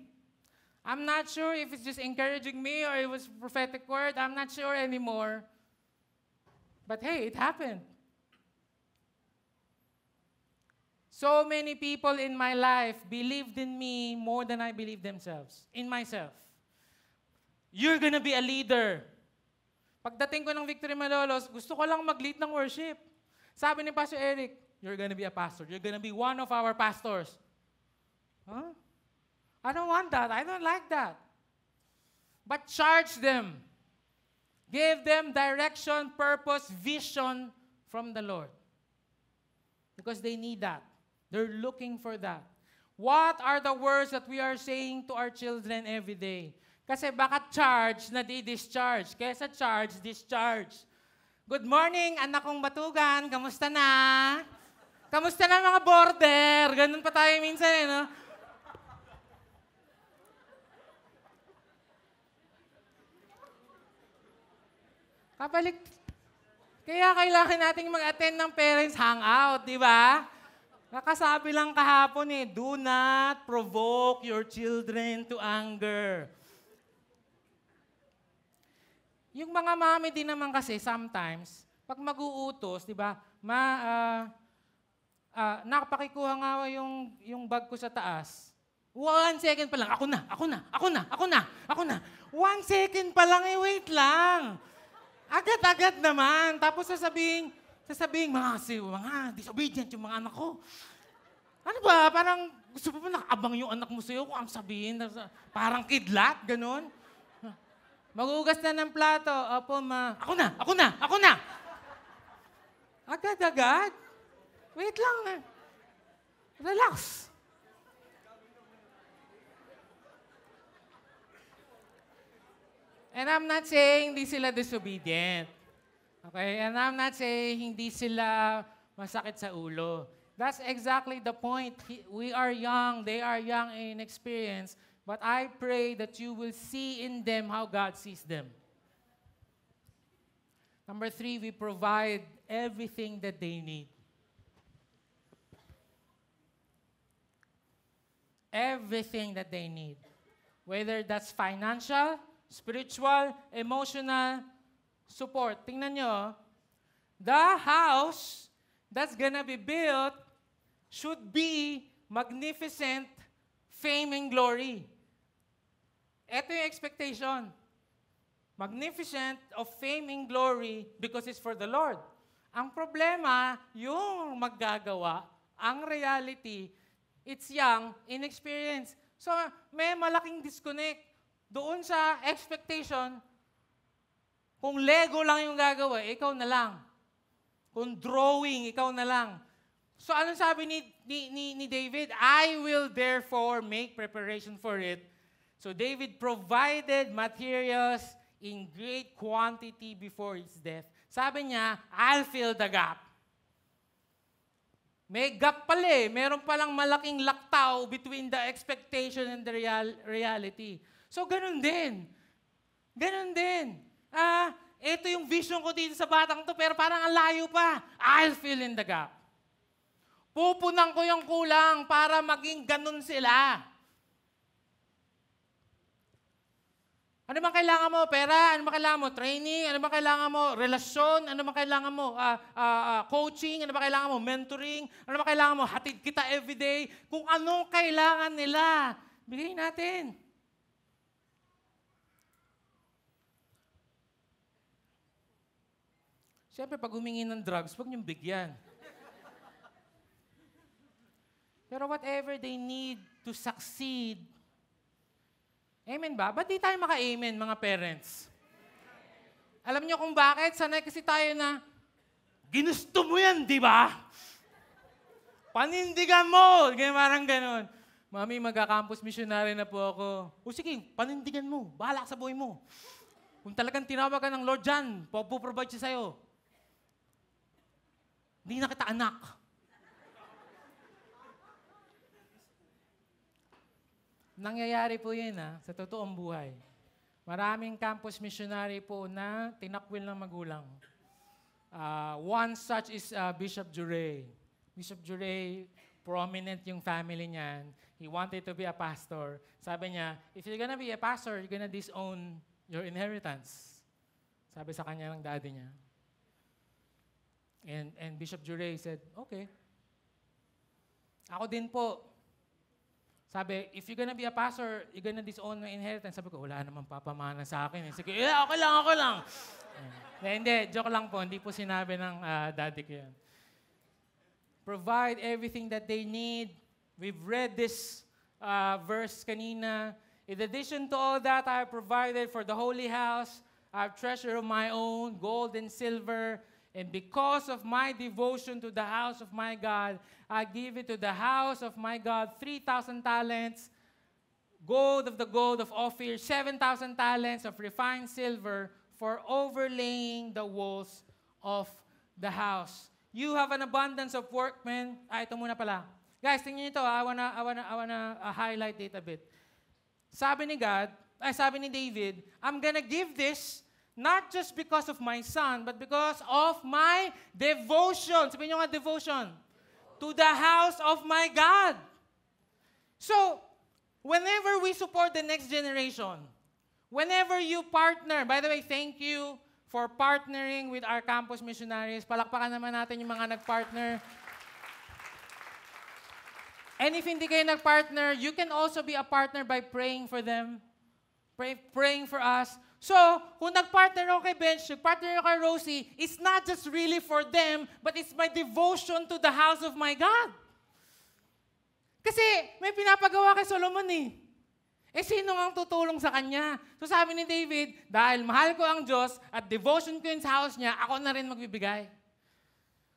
I'm not sure if it's just encouraging me or it was prophetic word. I'm not sure anymore. But hey, it happened. So many people in my life believed in me more than I believed themselves, in myself. You're gonna be a leader. Pagdating ko ng Victory Malolos, gusto ko lang mag-lead ng worship. Sabi ni Pastor Eric, you're gonna be a pastor. You're gonna be one of our pastors. Huh? I don't want that. I don't like that. But charge them. Give them direction, purpose, vision from the Lord. Because they need that. They're looking for that. What are the words that we are saying to our children every day? Kasi baka charge na di-discharge. Kesa charge, discharge. Good morning, anak kong batugan. Kamusta na? Kamusta na mga border? Ganun pa tayo minsan no? Kapalik. Kaya kailangan nating mag-attend ng parents hangout, di ba? Nakasabi lang kahapon do not provoke your children to anger. Yung mga mami din naman kasi sometimes, pag mag-uutos, di ba, nakapakikuha nga yung bag ko sa taas. 1 second pa lang, ako na. 1 second pa lang, wait lang. Agad-agad naman. Tapos sasabihin, mga disobedient yung mga anak ko. Ano ba? Parang gusto mo ba nakaabang yung anak mo sa'yo kung ang sabihin? Parang kidlat, ganun. Magugas na ng plato. Opo, ma. Ako na. Agad-agad. Wait lang. Relax. And I'm not saying hindi sila disobedient. Okay? And I'm not saying hindi sila masakit sa ulo. That's exactly the point. We are young. They are young in experience. But I pray that you will see in them how God sees them. Number 3, we provide everything that they need. Everything that they need. Whether that's financial, spiritual, emotional, support. Tingnan nyo, the house that's gonna be built should be magnificent, fame and glory. Ito yung expectation. Magnificent of fame and glory because it's for the Lord. Ang problema, yung maggagawa, ang reality, it's young, inexperienced. So, may malaking disconnect. Doon sa expectation, kung Lego lang yung gagawa, ikaw na lang. Kung drawing, ikaw na lang. So anong sabi ni David? I will therefore make preparation for it. So David provided materials in great quantity before his death. Sabi niya, I'll fill the gap. May gap pala eh. Meron palang malaking laktaw between the expectation and the reality. So, ganun din. Ito yung vision ko dito sa batang to, pero parang ang layo pa. I'll fill in the gap. Pupunan ko yung kulang para maging ganun sila. Ano bang kailangan mo? Pera? Ano bang kailangan mo? Training? Ano bang kailangan mo? Relasyon? Ano bang kailangan mo? Coaching? Ano bang kailangan mo? Mentoring? Ano bang kailangan mo? Hatid kita everyday? Kung anong kailangan nila, bigay natin. Siyempre, pag humingi ng drugs, huwag niyong bigyan. Pero whatever they need to succeed, amen ba? Ba't di tayo maka-amen, mga parents? Alam niyo kung bakit? Sanay kasi tayo na, ginusto mo yan, di ba? Panindigan mo! Parang ganun. Mami, magka-campus missionary na po ako. O sige, panindigan mo. Bahala ka sa buhay mo. Kung talagang tinawag ka ng Lord dyan, puprovide siya sa'yo. Hindi na kita anak. Nangyayari po yun sa totoong buhay. Maraming campus missionary po na tinakwil ng magulang. One such is Bishop Jure. Bishop Jure, prominent yung family niyan. He wanted to be a pastor. Sabi niya, if you're gonna be a pastor, you're gonna disown your inheritance. Sabi sa kanya ng daddy niya. And Bishop Jure said, okay. Ako din po. Sabi, if you're gonna be a pastor, you're gonna disown my inheritance. Sabi ko, wala namang papamana sa akin. Sige, okay lang. Hindi, joke lang po. Hindi po sinabi ng daddy ko yan. Provide everything that they need. We've read this verse kanina. In addition to all that, I have provided for the holy house. I have treasure of my own, gold and silver. And because of my devotion to the house of my God, I give it to the house of my God 3,000 talents, gold of Ophir, 7,000 talents of refined silver for overlaying the walls of the house. You have an abundance of workmen. Ito muna pala. Guys, tingnan niyo ito. I wanna highlight it a bit. Sabi ni David, I'm gonna give this not just because of my son, but because of my devotion. Sabihin niyo nga, devotion. To the house of my God. So, whenever we support the next generation, whenever you partner, by the way, thank you for partnering with our campus missionaries. Palakpakan naman natin yung mga nag-partner. And if hindi kayo nag-partner, you can also be a partner by praying for them, praying for us. So, kung nag-partner ako kay Bench, nag-partner ako kay Rosie, it's not just really for them, but it's my devotion to the house of my God. Kasi may pinapagawa kay Solomon eh. Sino ang tutulong sa kanya? So sabi ni David, dahil mahal ko ang Diyos at devotion ko yun sa house niya, ako na rin magbibigay.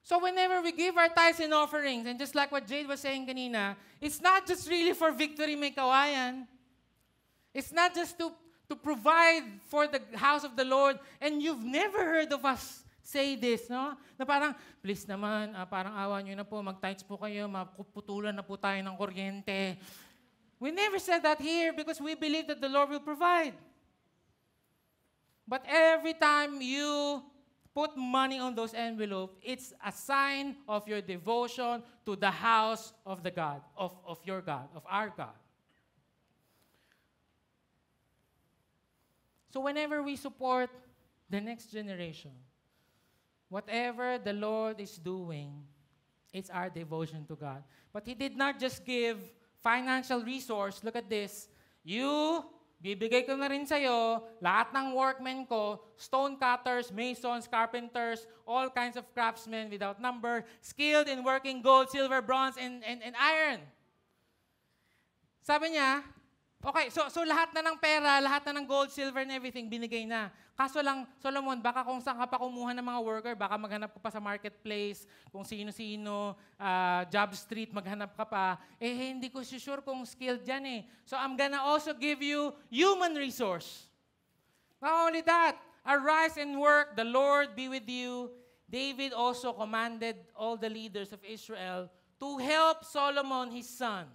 So whenever we give our tithes and offerings, and just like what Jade was saying kanina, it's not just really for Victory May Kawayan. It's not just to provide for the house of the Lord, and you've never heard of us say this, no? Na parang, please naman, parang awa nyo na po, mag-tithes po kayo, mapuputulan na po tayo ng kuryente. We never said that here because we believe that the Lord will provide. But every time you put money on those envelopes, it's a sign of your devotion to the house of the God, of your God, of our God. So whenever we support the next generation, whatever the Lord is doing, it's our devotion to God. But He did not just give financial resource. Look at this. Bibigay ko na rin sa'yo, lahat ng workmen ko, stone cutters, masons, carpenters, all kinds of craftsmen without number, skilled in working gold, silver, bronze, and iron. Sabi niya, okay, so lahat na ng pera, lahat na ng gold, silver, and everything, binigay na. Kaso lang, Solomon, baka kung saan ka pa kumuha ng mga worker, baka maghanap ka pa sa marketplace, kung sino-sino, job street, maghanap ka pa. Hindi ko sure kung skilled yan eh. So I'm gonna also give you human resource. Not only that, arise and work, the Lord be with you. David also commanded all the leaders of Israel to help Solomon, his son.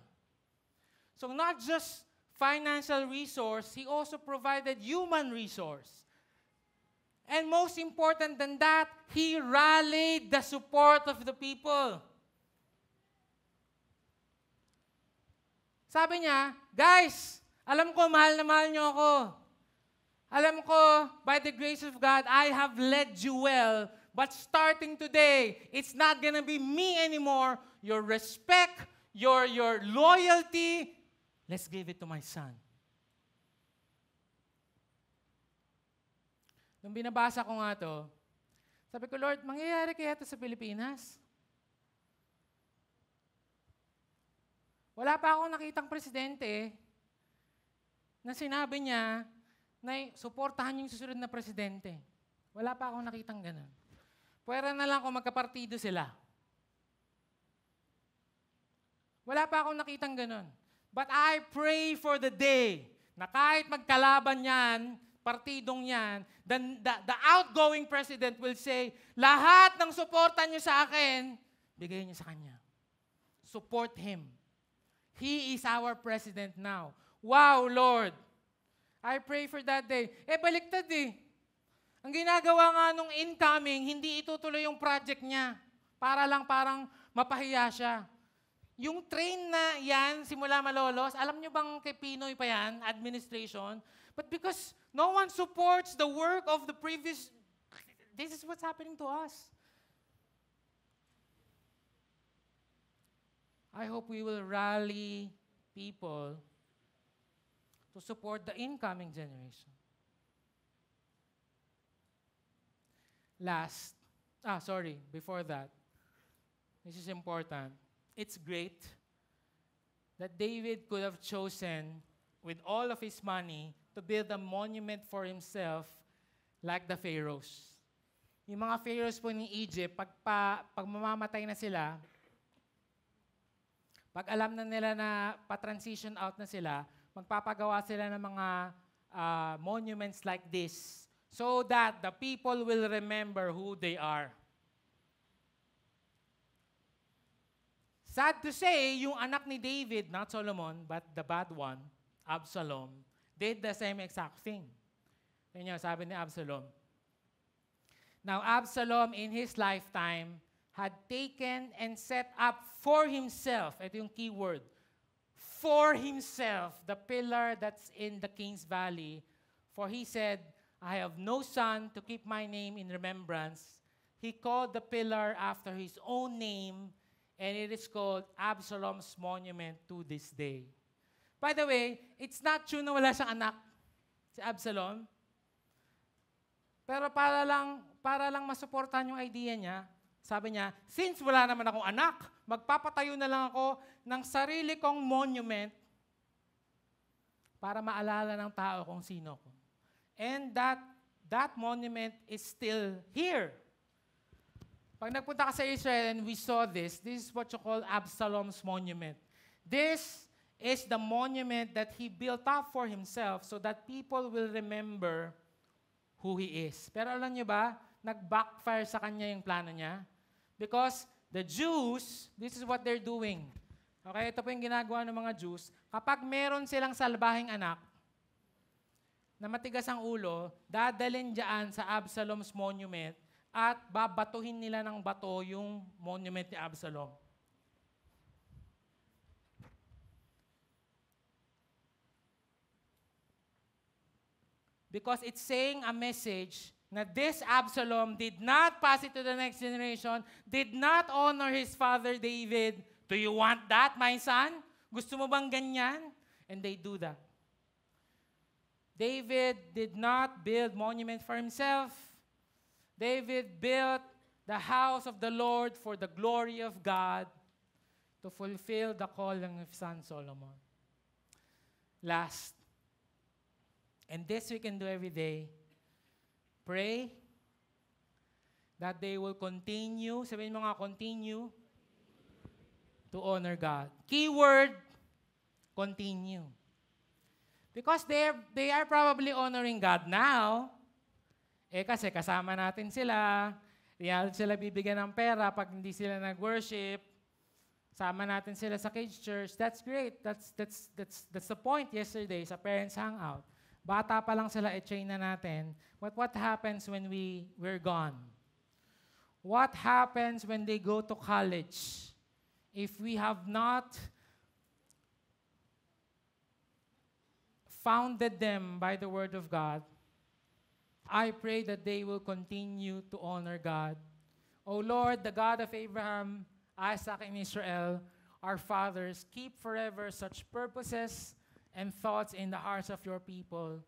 So not just financial resource, he also provided human resource. And most important than that, he rallied the support of the people. Sabi niya, guys, alam ko, mahal na mahal niyo ako. Alam ko, by the grace of God, I have led you well. But starting today, it's not gonna be me anymore. Your respect, your loyalty, let's give it to my son. Nung binabasa ko nga to, sabi ko, Lord, mangyayari kaya ito sa Pilipinas? Wala pa akong nakitang presidente na sinabi niya na suportahan yung susunod na presidente. Wala pa akong nakitang ganun. Pwera na lang kung magkapartido sila. Wala pa akong nakitang ganun. But I pray for the day na kahit magkalaban yan, partidong yan, the outgoing president will say, lahat ng suporta niyo sa akin, bigay niyo sa kanya. Support him. He is our president now. Wow, Lord. I pray for that day. Baliktad eh. Ang ginagawa nga nung incoming, hindi itutuloy yung project niya. Para lang parang mapahiya siya. Yung train na yan, simula Malolos, alam nyo bang kay Pinoy pa yan, administration? But because no one supports the work of the previous, this is what's happening to us. I hope we will rally people to support the incoming generation. Before that, this is important. It's great that David could have chosen, with all of his money, to build a monument for himself like the pharaohs. Yung mga pharaohs po ni Egypt, pag mamamatay na sila, pag alam na nila na pa-transition out na sila, magpapagawa sila ng mga monuments like this so that the people will remember who they are. Sad to say, yung anak ni David, not Solomon, but the bad one, Absalom, did the same exact thing. Yan yung sabi ni Absalom. Now, Absalom in his lifetime had taken and set up for himself, ito yung key word, for himself, the pillar that's in the King's Valley. For he said, I have no son to keep my name in remembrance. He called the pillar after his own name, and it is called Absalom's Monument to this day. By the way, it's not true na wala siyang anak, si Absalom. Pero para lang masuportahan yung idea niya, sabi niya, since wala naman akong anak, magpapatayo na lang ako ng sarili kong monument para maalala ng tao kung sino ko. And that monument is still here. Pag nagpunta ka sa Israel and we saw this is what you call Absalom's monument. This is the monument that he built up for himself so that people will remember who he is. Pero alam niyo ba, nag-backfire sa kanya yung plano niya? Because the Jews, this is what they're doing. Okay, ito po yung ginagawa ng mga Jews. Kapag meron silang salbahing anak na matigas ang ulo, dadalhin dyan sa Absalom's monument at babatuhin nila ng bato yung monument ni Absalom. Because it's saying a message na this Absalom did not pass it to the next generation, did not honor his father David. Do you want that, my son? Gusto mo bang ganyan? And they do that. David did not build monument for himself. David built the house of the Lord for the glory of God to fulfill the calling of son Solomon. Last, and this we can do every day, pray that they will continue, sabihin mo nga, continue to honor God. Keyword, continue. Because they are probably honoring God now, kasi kasama natin sila, sila bibigyan ng pera pag hindi sila nag-worship, sama natin sila sa Cage Church, that's great. That's the point yesterday sa Parents Hangout. Bata pa lang sila, train na natin. But what happens when we're gone? What happens when they go to college? If we have not founded them by the Word of God, I pray that they will continue to honor God. O Lord, the God of Abraham, Isaac, and Israel, our fathers, keep forever such purposes and thoughts in the hearts of your people,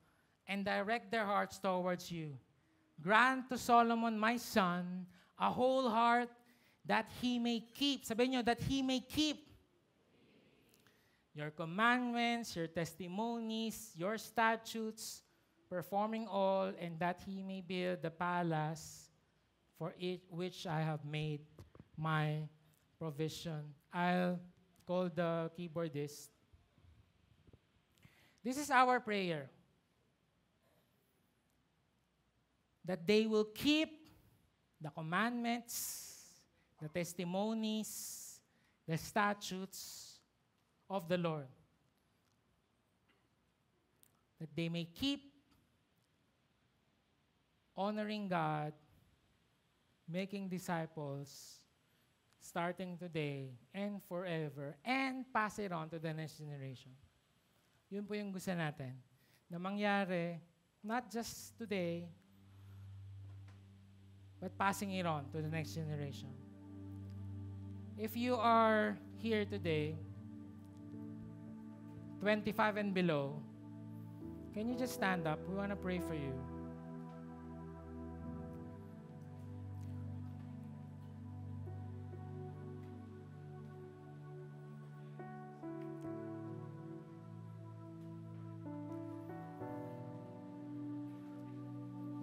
and direct their hearts towards you. Grant to Solomon, my son, a whole heart that he may keep, sabihin nyo, that he may keep your commandments, your testimonies, your statutes, performing all, and that he may build the palace for it which I have made my provision. I'll call the keyboardist. This is our prayer. That they will keep the commandments, the testimonies, the statutes of the Lord. That they may keep honoring God, making disciples, starting today and forever, and pass it on to the next generation. Yun po yung gusto natin. Na mangyari, not just today, but passing it on to the next generation. If you are here today, 25 and below, can you just stand up? We want to pray for you.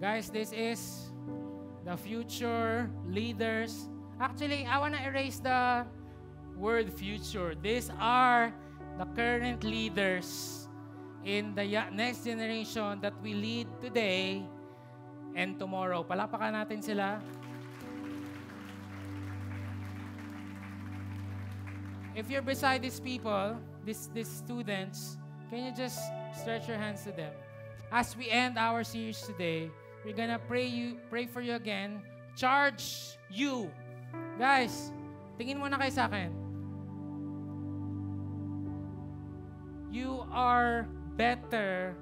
Guys, this is the future leaders. Actually, I want to erase the word future. These are the current leaders in the next generation that we lead today and tomorrow. Palapakan natin sila. If you're beside these people, these students, can you just stretch your hands to them? As we end our series today, we're gonna pray for you again. Charge you. Guys, tingin muna kayo sa akin. You are better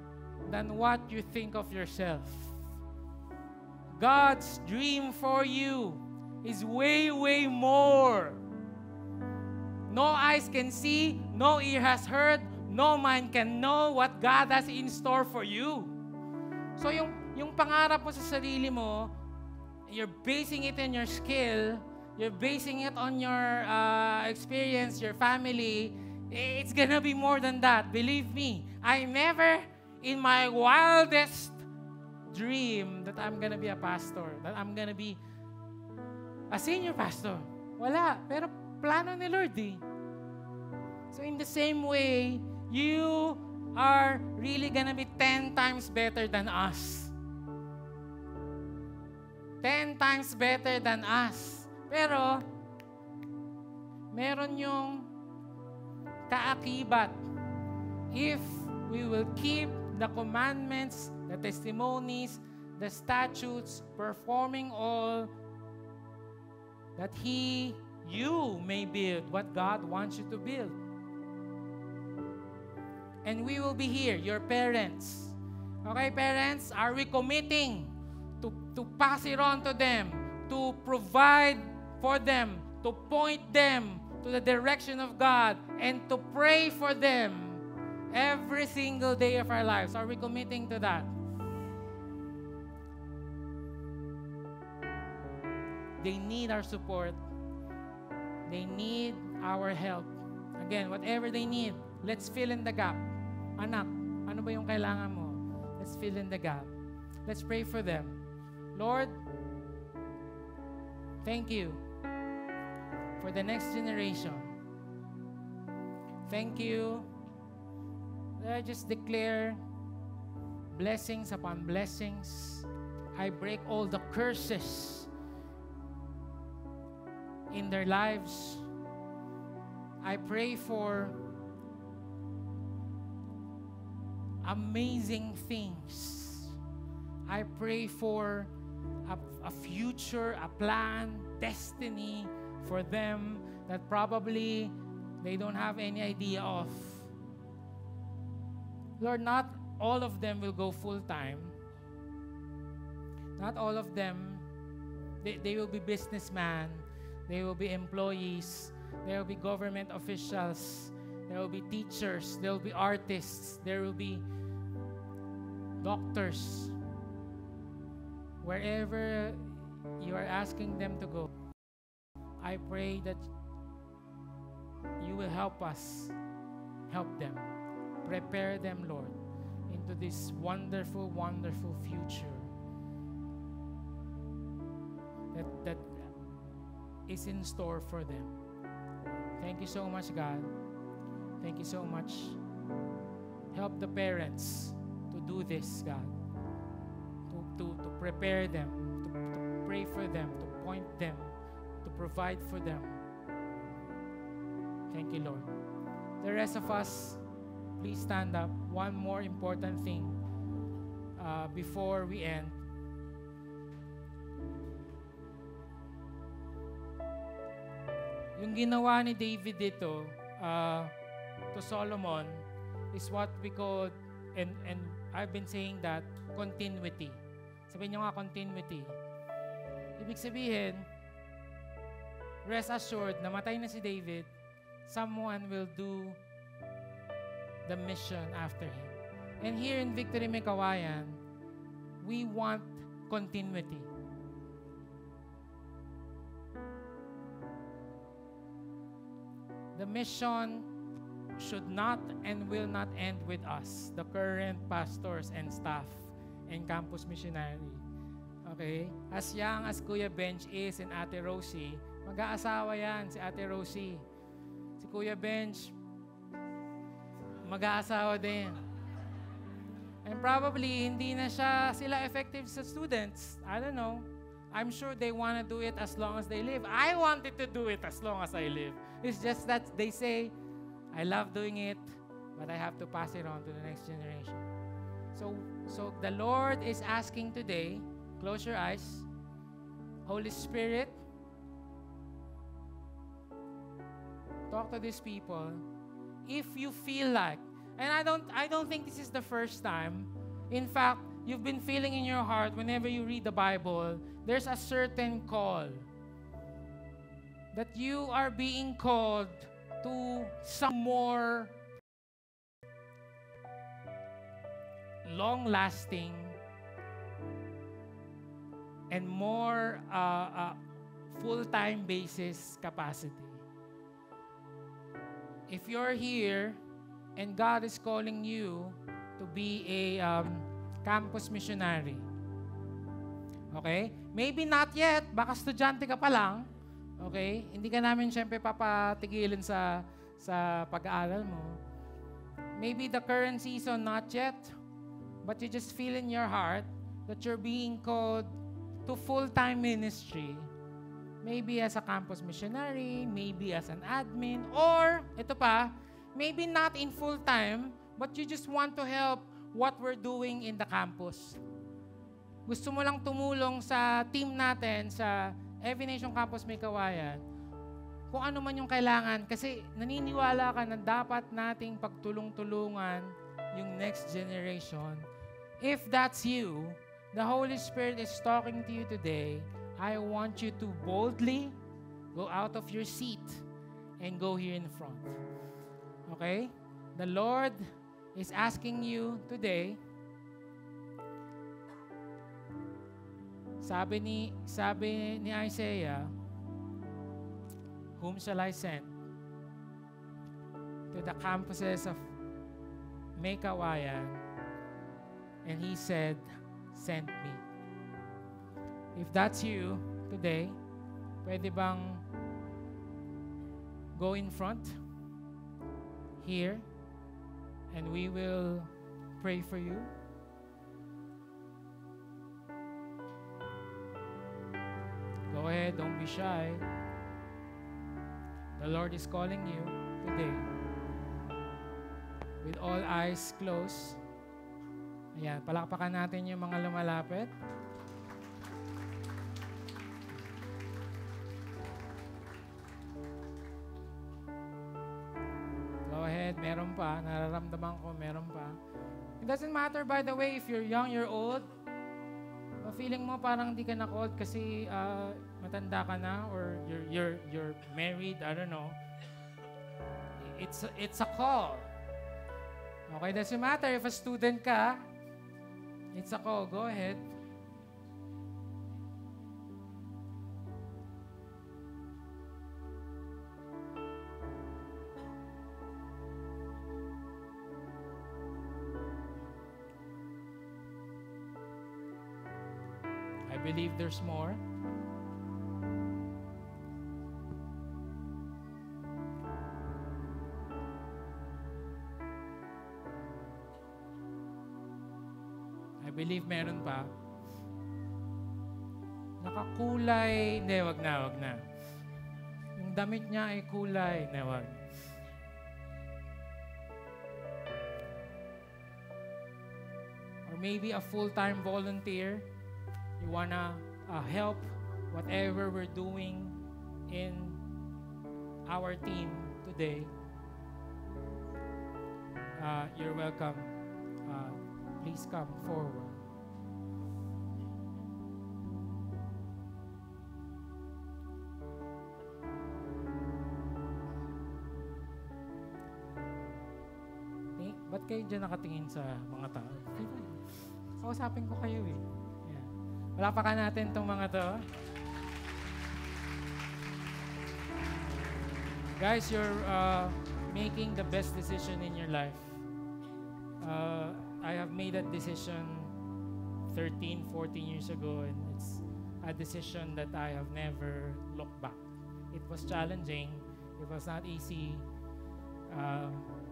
than what you think of yourself. God's dream for you is way, way more. No eyes can see, no ear has heard, no mind can know what God has in store for you. So yung pangarap mo sa sarili mo, you're basing it in your skill, you're basing it on your experience, your family. It's gonna be more than that. Believe me, I never in my wildest dream that I'm gonna be a pastor, that I'm gonna be a senior pastor. Wala. Pero plano ni Lord eh. So in the same way, you are really gonna be 10 times better than us. 10 times better than us. Pero, meron yung kaakibat. If we will keep the commandments, the testimonies, the statutes, performing all that you may build what God wants you to build. And we will be here, your parents. Okay, parents, are we committing to pass it on to them, to provide for them, to point them to the direction of God, and to pray for them every single day of our lives? Are we committing to that? They need our support. They need our help. Again, whatever they need, let's fill in the gap. Anak, ano ba yung kailangan mo? Let's fill in the gap. Let's pray for them. Lord, thank you for the next generation. Thank you. I just declare blessings upon blessings. I break all the curses in their lives. I pray for amazing things. I pray for a future, a plan, destiny for them that probably they don't have any idea of. Lord, not all of them will go full-time. Not all of them, they will be businessmen, they will be employees, there will be government officials, there will be teachers, there will be artists, there will be doctors. Wherever you are asking them to go, I pray that you will help us, help them, prepare them, Lord, into this wonderful, wonderful future that is in store for them. Thank you so much, God. Thank you so much. Help the parents to do this, God. To prepare them, to pray for them, to point them, to provide for them. Thank you, Lord. The rest of us, please stand up. One more important thing before we end. yung ginawa ni David dito to Solomon is what we call, and I've been saying that, continuity. Sabihin nyo nga, continuity. Ibig sabihin, rest assured, namatay na si David, someone will do the mission after him. And here in Victory May Kawayan, we want continuity. The mission should not and will not end with us, the current pastors and staff and campus missionary. Okay? As young as Kuya Bench is and Ate Rosie, mag-aasawa yan si Ate Rosie. Si Kuya Bench, mag-aasawa din. And probably, hindi na sila effective sa students. I don't know. I'm sure they want to do it as long as they live. I wanted to do it as long as I live. It's just that they say, I love doing it, but I have to pass it on to the next generation. So the Lord is asking today, close your eyes, Holy Spirit, talk to these people. If you feel like, and I don't think this is the first time. In fact, you've been feeling in your heart whenever you read the Bible, there's a certain call that you are being called to some more long-lasting and more full-time basis capacity. If you're here and God is calling you to be a campus missionary, okay? Maybe not yet, baka estudyante ka pa lang, okay? Hindi ka namin siyempre papatigilin sa pag-aaral mo. Maybe the current season, not yet, but you just feel in your heart that you're being called to full-time ministry. Maybe as a campus missionary, maybe as an admin, or, ito pa, maybe not in full-time, but you just want to help what we're doing in the campus. Gusto mo lang tumulong sa team natin, sa Every Nation Campus May Kawayan, kung ano man yung kailangan, kasi naniniwala ka na dapat nating pagtulong-tulungan yung next generation. If that's you, the Holy Spirit is talking to you today, I want you to boldly go out of your seat and go here in front. Okay? The Lord is asking you today, sabi ni Isaiah, whom shall I send to the campuses of May Kawayan? And he said, send me. If that's you today, pwede bang go in front here and we will pray for you? Go ahead, don't be shy. The Lord is calling you today. With all eyes closed. Ayan, palakpakan natin yung mga lumalapit. Go ahead, meron pa. Nararamdaman ko, meron pa. It doesn't matter, by the way, if you're young, you're old. Feeling mo parang hindi ka na-called kasi matanda ka na or you're married, I don't know. It's a call. Okay, doesn't matter if a student ka, it's a call. Go ahead. I believe there's more. I believe meron pa. Nakakulay. Hindi, wag na. Yung damit niya ay kulay. Hindi, wag. Or maybe a full-time volunteer. You wanna help whatever we're doing in our team today, you're welcome. Please come forward. Ba't kayo dyan nakatingin sa mga tao? Kausapin ko kayo eh. Yan. Wala natin itong mga to. Guys, you're making the best decision in your life. I have made that decision 13, 14 years ago, and it's a decision that I have never looked back. It was challenging. It was not easy.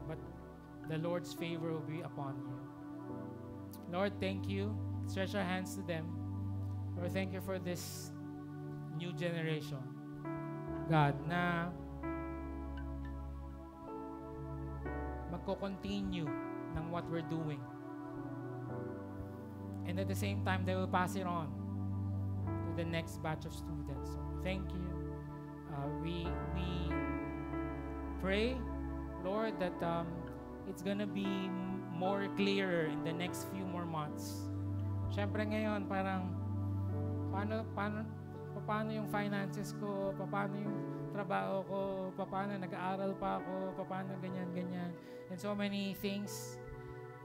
But the Lord's favor will be upon you. Lord, thank you. Stretch our hands to them. Lord, thank you for this new generation. God, na magko-continue ng what we're doing. And at the same time, they will pass it on to the next batch of students. So, thank you. We pray, Lord, that it's gonna be more clearer in the next few more months. Siyempre ngayon, parang paano yung finances ko, paano yung trabaho ko, paano nag-aaral pa ako, paano ganyan. And so many things.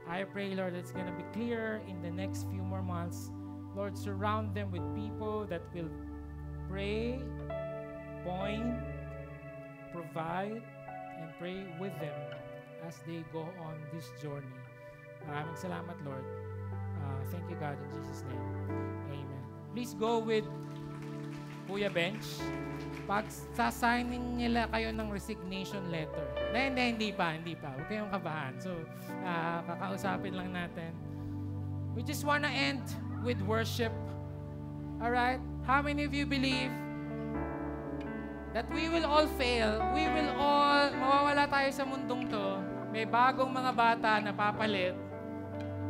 I pray, Lord, it's gonna be clearer in the next few more months. Lord, surround them with people that will pray, point, provide, and pray with them as they go on this journey. Maraming salamat, Lord. Thank you, God, in Jesus' name. Amen. Please go with Kuya Bench. Pag sasignin nila kayo ng resignation letter. Hindi pa. Huwag kayong kabahan. So, kakausapin lang natin. We just wanna end with worship. Alright? How many of you believe that we will all fail? We will all, mawawala tayo sa mundong to. May bagong mga bata na papalit.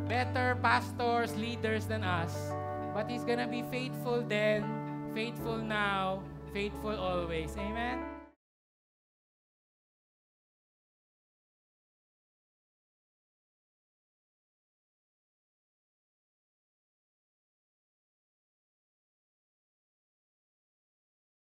Better pastors, leaders than us. But He's gonna be faithful then, faithful now, faithful always. Amen?